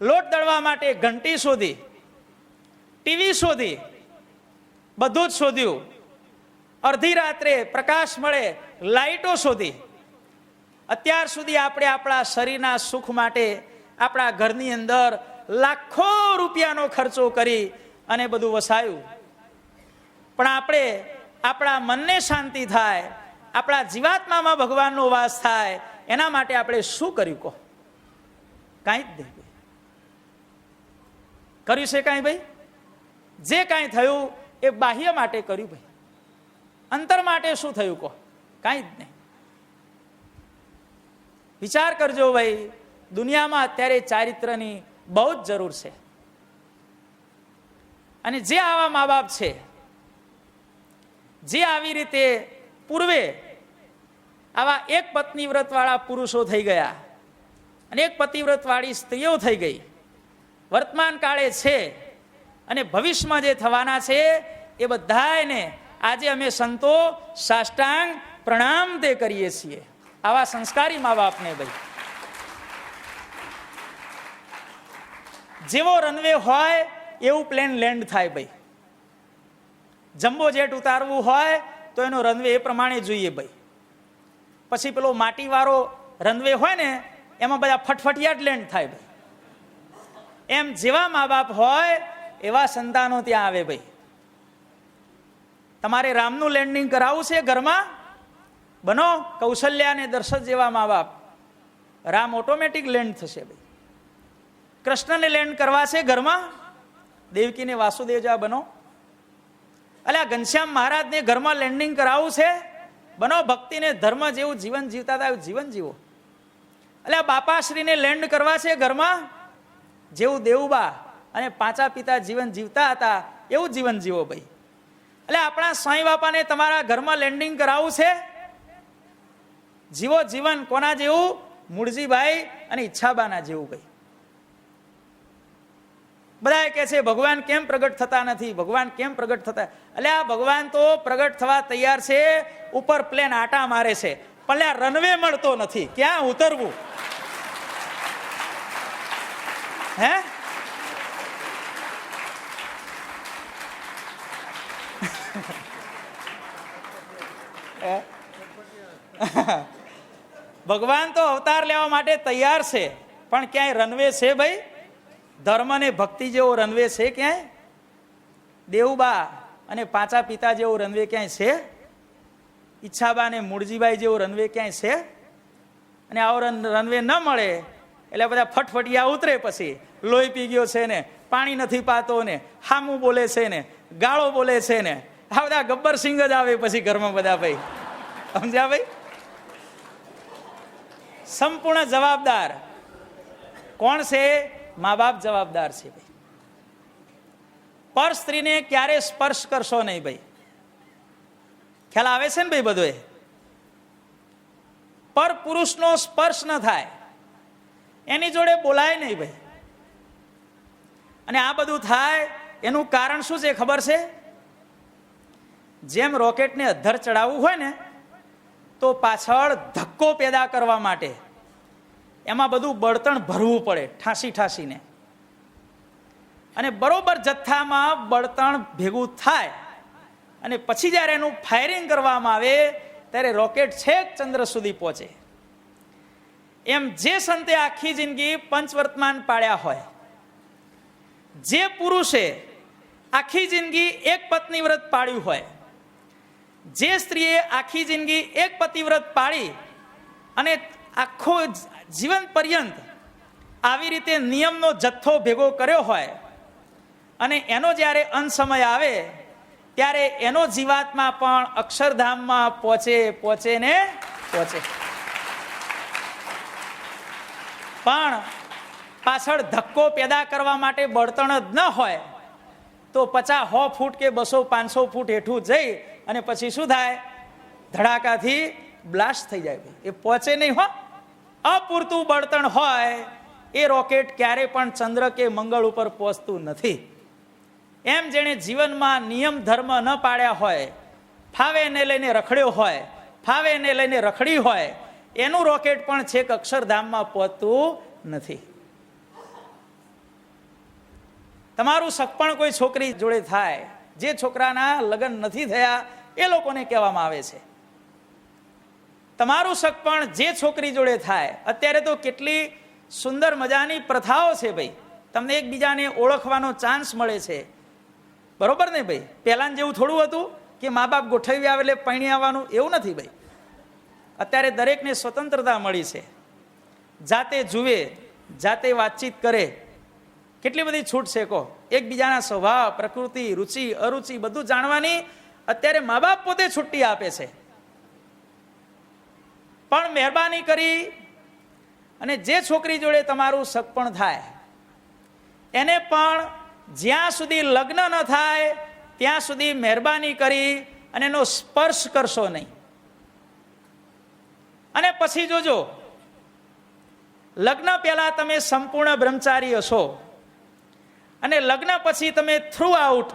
લોટ દળવા માટે ઘંટી શોધી, ટીવી શોધી, બધું જ શોધ્યું. અડધી રાત્રે પ્રકાશ મળે, લાઇટો શોધી. અત્યાર સુધી આપણે આપણા શરીરના સુખ માટે આપણા ઘરની અંદર લાખો રૂપિયાનો ખર્ચો કરી અને બધું વસાયું. પણ આપણે આપણા મનને શાંતિ થાય, આપણા જીવાત્મામાં ભગવાનનો વાસ થાય, એના માટે આપણે શું કર્યું કહો? કાંઈ જ નહીં કર્યું છે. કાંઈ ભાઈ, જે કાંઈ થયું એ બાહ્ય માટે કર્યું ભાઈ. અંતર માટે શું થયું કહો? કાંઈ જ નહીં. વિચાર કરજો ભાઈ, દુનિયામાં અત્યારે ચારિત્રની બહુ જ જરૂર છે. અને જે આવા મા બાપ છે, જે આવી રીતે પૂર્વે આવા એક પત્નીવ્રત વાળા પુરુષો થઈ ગયા અને એક પતિવ્રત વાળી સ્ત્રીઓ થઈ ગઈ, વર્તમાન કાળે છે અને ભવિષ્યમાં જે થવાના છે, એ બધાને આજે અમે સંતો સાષ્ટાંગ પ્રણામ તે કરીએ છીએ. આવા સંસ્કારી મા બાપને ભાઈ, જેવો રનવે હોય એવું પ્લેન લેન્ડ થાય ભાઈ. જમ્બો જેટ ઉતારવું હોય તો એનો રનવે એ પ્રમાણે જોઈએ ભાઈ. પછી પેલો માટીવાળો રનવે હોય ને, એમાં બધા ફટફટિયા જ લેન્ડ થાય ભાઈ. એમ જેવા મા બાપ હોય એવા સંતાનો ત્યાં આવે ભાઈ. તમારે રામનું લેન્ડિંગ કરાવવું છે ઘરમાં, બનો કૌશલ્યા અને દર્શક જેવા મા બાપ, રામ ઓટોમેટિક લેન્ડ થશે ભાઈ. કૃષ્ણને લેન્ડ કરવા છે ઘરમાં, દેવકીને વાસુદેવ જેવા બનો. અલ્યા ઘનશ્યામ મહારાજને ઘરમાં લેન્ડિંગ કરાવવું છે, બનો ભક્તિને ધર્મ જેવું જીવન જીવતા હતા એવું જીવન જીવો. અલ્યા બાપાશ્રીને લેન્ડ કરવા છે ઘરમાં, જેવું દેવુબા અને પાંચા પિતા જીવન જીવતા હતા એવું જીવન જીવો ભાઈ. એટલે આપણા સ્વામી બાપાને તમારા ઘરમાં લેન્ડિંગ કરાવવું છે, જીવો જીવન કોના જેવું? મૂળજીભાઈ અને ઈચ્છાબાના જેવું ભાઈ. બધા કહે છે ભગવાન કેમ પ્રગટ થતા નથી, ભગવાન કેમ પ્રગટ થતા? એટલે આ ભગવાન તો પ્રગટ થવા તૈયાર છે, ઉપર પ્લેન આટા મારે છે, પણ આ રનવે મળતો નથી, ક્યાં ઉતરવું? હે ભગવાન તો અવતાર લેવા માટે તૈયાર છે, પણ ક્યાંય રનવે છે ભાઈ? ધર્મ ને ભક્તિ જેવો રનવે છે ક્યાંય? દેવુબા અને પાંચા પિતા જેવો રનવે ક્યાંય છે? ઈચ્છાબા ને મૂળજીભાઈ જેવો રનવે ક્યાંય છે? અને આવો રનવે ન મળે એટલે બધા ફટફટિયા ઉતરે, પછી લોહી પી ગયો છે ને, પાણી નથી પાતો ને, હામું બોલે છે ને, ગાળો બોલે છે ને, આ બધા ગબ્બર સિંહ જ આવે પછી ઘરમાં બધા ભાઈ. સમજ્યા ભાઈ? સંપૂર્ણ જવાબદાર કોણ છે? મા બાપ જવાબદાર છે ભાઈ. પર સ્ત્રીને ક્યારે સ્પર્શ કરશો નહીં ભાઈ. ખ્યાલ આવે છે ને ભાઈ? બધું પર પુરુષનો સ્પર્શ ન થાય, એની જોડે બોલાય નહીં ભાઈ. અને આ બધું થાય એનું કારણ શું છે ખબર છે? જેમ રોકેટને અધ્ધર ચડાવવું હોય ને, તો પાછળ ધક્કો પેદા કરવા માટે એમાં બધું બળતણ ભરવું પડે, ઠાંસી ઠાંસીને. અને બરોબર જથ્થામાં બળતણ ભેગું થાય અને પછી જ્યારે એનું ફાયરિંગ કરવામાં આવે ત્યારે રોકેટ છેક ચંદ્ર સુધી પહોંચે. એમ જે સંતે આખી જિંદગી પંચવર્તમાન પાળ્યા હોય, જે પુરુષે આખી જિંદગી એક પત્ની વ્રત પાળ્યું હોય, જે સ્ત્રીએ આખી જિંદગી એક પતિવ્રત પાળી અને આખો જીવન પર્યંત આવી રીતે નિયમનો જથ્થો ભેગો કર્યો હોય અને એનો જ્યારે અંત સમય આવે ત્યારે એનો જીવાત્મા પણ અક્ષરધામમાં પહોંચે ને પહોંચે. પણ પાછળ ધક્કો પેદા કરવા માટે બળતણ જ ન હોય તો 50-100 ફૂટ કે 200-500 ફૂટ હેઠું જઈ અને પછી શું થાય? ધડાકાથી બ્લાસ્ટ થઈ જાય. એ પહોંચે નહીં હો. અપૂરતું બળતણ હોય એ રોકેટ ક્યારે પણ ચંદ્ર કે મંગળ ઉપર પહોંચતું નથી. એમ જેણે જીવનમાં નિયમ ધર્મ ન પાડ્યા હોય, ફાવે એને લઈને રખડ્યો હોય, ફાવે એને લઈને રખડી હોય, એનું રોકેટ પણ છેક અક્ષરધામમાં પહોંચતું નથી. તમારું સગપણ કોઈ છોકરી જોડે થાય, જે છોકરાના લગ્ન નથી થયા એ લોકોને કહેવામાં આવે છે. તમારું સગપણ જે છોકરી જોડે થાય, અત્યારે તો કેટલી સુંદર મજાની પ્રથાઓ છે ભાઈ, તમને એકબીજાને ઓળખવાનો ચાન્સ મળે છે, બરોબર ને ભાઈ? પહેલા જેવું થોડું હતું કે મા બાપ ગોઠવી આવે એટલે પૈણી આવવાનું, એવું નથી ભાઈ. અત્યારે દરેકને સ્વતંત્રતા મળી છે, જાતે જુએ, જાતે વાતચીત કરે, કેટલી બધી છૂટ છે કહો. એકબીજાના સ્વભાવ, પ્રકૃતિ, રુચિ અરુચિ બધું જાણવાની અત્યારે મા બાપ પોતે છુટ્ટી આપે છે. પણ મહેરબાની કરી અને જે છોકરી જોડે તમારું સગપણ થાય એને પણ જ્યાં સુધી લગ્ન ન થાય ત્યાં સુધી મહેરબાની કરી અને એનો સ્પર્શ કરશો નહીં. અને પછી જોજો, લગ્ન પહેલા તમે સંપૂર્ણ બ્રહ્મચારી હશો અને લગ્ન પછી તમે થ્રુ આઉટ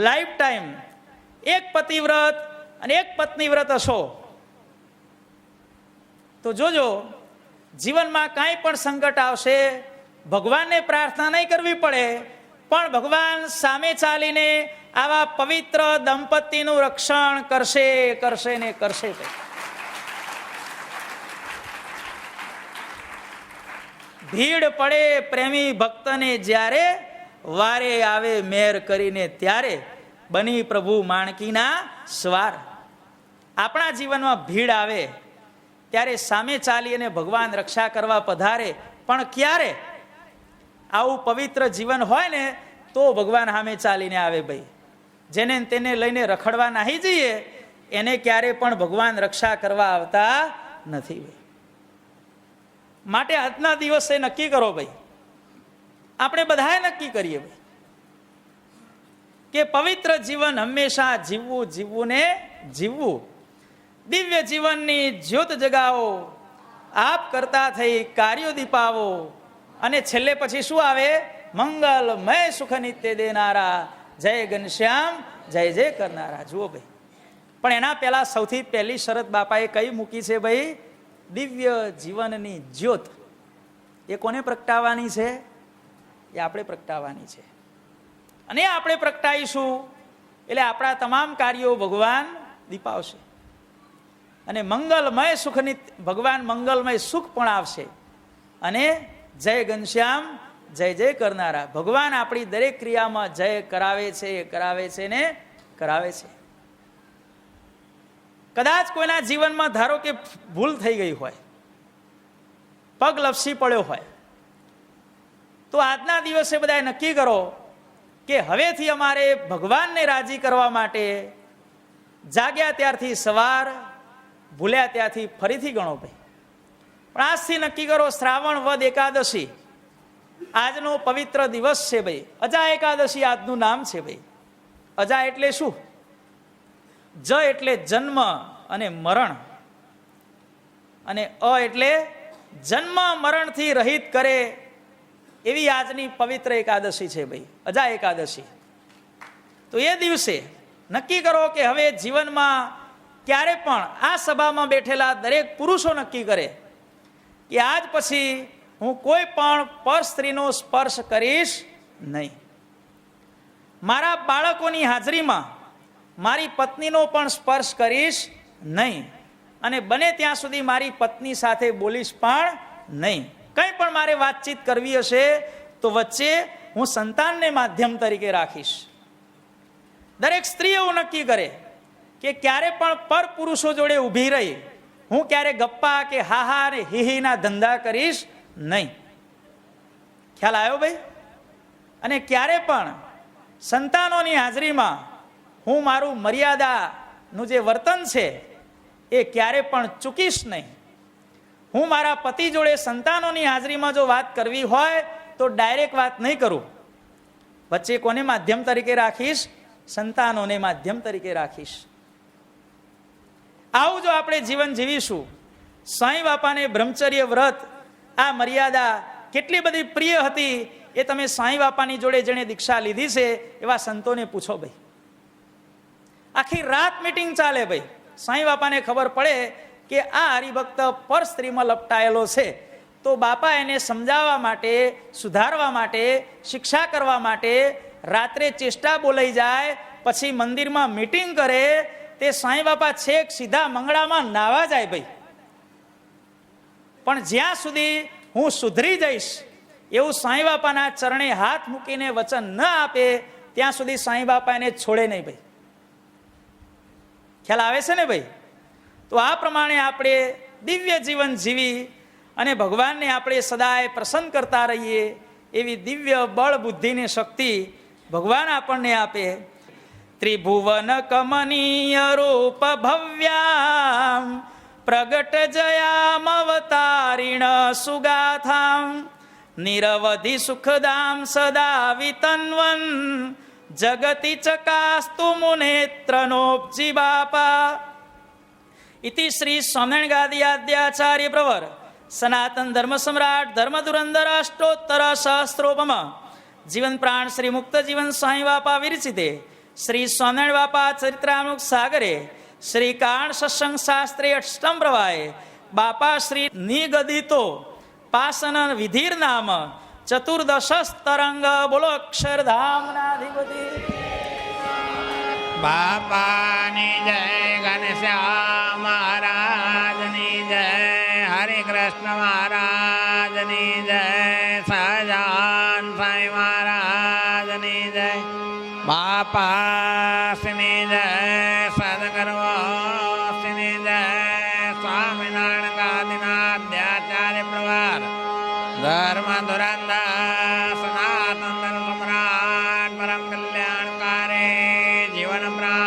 લાઈફ ટાઈમ એક પતિવ્રત અને એક પત્નીવ્રત હશો તો જોજો જીવનમાં કાંઈ પણ સંકટ આવશે, ભગવાનને પ્રાર્થના નહીં કરવી પડે, પણ ભગવાન સામે ચાલીને આવા પવિત્ર દંપતીનું રક્ષણ કરશે ને કરશે. ભીડ પડે પ્રેમી ભક્તને જ્યારે, વારે આવે મેર કરીને ત્યારે, બની પ્રભુ માણકીના સ્વાર. આપણા જીવનમાં ભીડ આવે ત્યારે સામે ચાલી અને ભગવાન રક્ષા કરવા પધારે, પણ ક્યારે? આવું પવિત્ર જીવન હોય ને તો ભગવાન સામે ચાલીને આવે ભાઈ. જેને તેને લઈને રખડવા નાહી જઈએ એને ક્યારે પણ ભગવાન રક્ષા કરવા આવતા નથી ભાઈ. માટે આજના દિવસે નક્કી કરો ભાઈ, આપણે બધાએ નક્કી કરીએ ભાઈ કે પવિત્ર જીવન હંમેશા જીવવું ને જીવવું. દિવ્ય જીવનની જ્યોત જગાવો, આપ કરતા થઈ કાર્યો દીપાવો, અને છેલ્લે પછી શું આવે? મંગલમય સુખ નિત્ય દેનારા, જય ઘનશ્યામ, જય જય કરનારા. જુઓ ભાઈ, પણ એના પહેલા સૌથી પહેલી શરત બાપાએ કઈ મૂકી છે ભાઈ? દિવ્ય જીવનની જ્યોત. એ કોને પ્રગટાવવાની છે? એ આપણે પ્રગટાવવાની છે. અને આપણે પ્રગટાવીશું એટલે આપણા તમામ કાર્યો ભગવાન દીપાવશે અને મંગલમય સુખની ભગવાન મંગલમય સુખ પણ આવશે. અને જય ઘનશ્યામ, જય જય કરનારા. ભગવાન આપણી દરેક ક્રિયામાં જય કરાવે છે ને કરાવે છે. કદાચ કોઈના જીવનમાં ધારો કે ભૂલ થઈ ગઈ હોય, પગ લપસી પડ્યો હોય, તો આજના દિવસે બધાએ નક્કી કરો કે હવેથી અમારે ભગવાનને રાજી કરવા માટે જાગ્યા ત્યારથી સવાર, ભૂલ્યા ત્યાંથી ફરીથી ગણો ભાઈ. પણ આજથી નક્કી કરો, શ્રાવણ વદ એકાદશી આજનો પવિત્ર દિવસ છે ભાઈ. અજા એકાદશી આજનું નામ છે ભાઈ. અજા એટલે શું? જ એટલે જન્મ અને મરણ, અને અ એટલે જન્મ મરણથી રહિત કરે એવી આજની પવિત્ર એકાદશી છે ભાઈ, અજા એકાદશી. તો એ દિવસે નક્કી કરો કે હવે જીવનમાં ક્યારે પણ આ સભામાં બેઠેલા દરેક પુરુષો નક્કી કરે કે આજ પછી હું કોઈ પણ પર સ્ત્રીનો સ્પર્શ કરીશ નહીં. મારા બાળકોની હાજરીમાં મારી પત્નીનો પણ સ્પર્શ કરીશ નહીં, અને બને ત્યાં સુધી મારી પત્ની સાથે બોલીશ પણ નહીં. કંઈ પણ મારે વાતચીત કરવી હશે તો વચ્ચે હું સંતાનને માધ્યમ તરીકે રાખીશ. દરેક સ્ત્રી એવું નક્કી કરે કે ક્યારે પણ પર પુરુષો જોડે ઊભી રહી હું ક્યારે ગપ્પા કે હાહા અને હીહીના ધંધા કરીશ નહીં. ખ્યાલ આવ્યો ભાઈ? અને ક્યારે પણ સંતાનોની હાજરીમાં હું મારું મર્યાદાનું જે વર્તન છે એ ક્યારે પણ ચૂકીશ નહીં. હું મારા પતિ જોડે સંતાનોની હાજરીમાં જો વાત કરવી હોય તો ડાયરેક્ટ વાત નહીં કરું. વચ્ચે કોને માધ્યમ તરીકે રાખીશ? સંતાનોને માધ્યમ તરીકે રાખીશ. આવું જો આપણે જીવન જીવીશું, સાંઈ બાપાને બ્રહ્મચર્ય વ્રત આ મર્યાદા કેટલી બધી પ્રિય હતી એ તમે સાંઈ બાપાની જોડે જેણે દીક્ષા લીધી છે એવા સંતોને પૂછો ભાઈ. આખી રાત મીટિંગ ચાલે ભાઈ. સાંઈ બાપાને ખબર પડે કે આ હરિભક્ત પર સ્ત્રીમાં લપટાયેલો છે તો બાપા એને સમજાવવા માટે, સુધારવા માટે, શિક્ષા કરવા માટે રાત્રે ચેષ્ટા બોલાઈ જાય, પછી મંદિરમાં મીટિંગ કરે. તે સાંઈ બાપા છેક સીધા મંગળામાં નાવા જાય ભાઈ. પણ જ્યાં સુધી હું સુધરી જઈશ એવું સાંઈ બાપાના ચરણે હાથ મૂકીને વચન ન આપે ત્યાં સુધી સાંઈ બાપા એને છોડે નહીં ભાઈ. ખ્યાલ આવે છે ને ભાઈ? તો આ પ્રમાણે આપણે દિવ્ય જીવન જીવી અને ભગવાનને આપણે સદાય પ્રસન્ન કરતા રહીએ એવી દિવ્ય બળ બુદ્ધિની શક્તિ ભગવાન આપણને આપે. ત્રિભુવન કમનીય રૂપ ભવ્યામ પ્રગટ જયામ અવતારિણ સુગાથામ નિરવધિ સુખદામ સદા વિતન્વન જગતિ ચકાસ્તુ મુનેત્રનોપજી બાપા. ઇતિ શ્રી સ્વામિનારાયણ ગાદી આદ્યાચાર્ય પ્રવર સનાતન ધર્મ સમ્રાટ ધર્મ ધુરંધર અષ્ટોત્તર સહસ્ત્રોપમ જીવન પ્રાણ શ્રી મુક્ત જીવન સાંઈ બાપા વિરચિતે શ્રી સ્વામિનારાયણ બાપા ચરિત્રામૃત સાગરે શ્રી કાણ સત્સંગ શાસ્ત્રે અષ્ટમ પ્રવાહે બાપા શ્રી નિગદિતો પાસન વિધિર નામ ચતુર્દશ તરંગ. બોલો અક્ષરધામનાધિપતિ બાપાની જય, ઘનશ્યામ મહારાજની જય, હરે કૃષ્ણ મહારાજની જય, સહજાન સાંઈ મહારાજની જય, બાપાશ્રીની જય, સદગુરુશ્રીની જય, સ્વામિનારાયણ ગાદીના અધ્યાચાર્ય પ્રવર ધર્મ ધુરંધર સનાતન ધર્મ સમ્રાટ પરમ કલ્યાણકારી જીવન પ્રાણ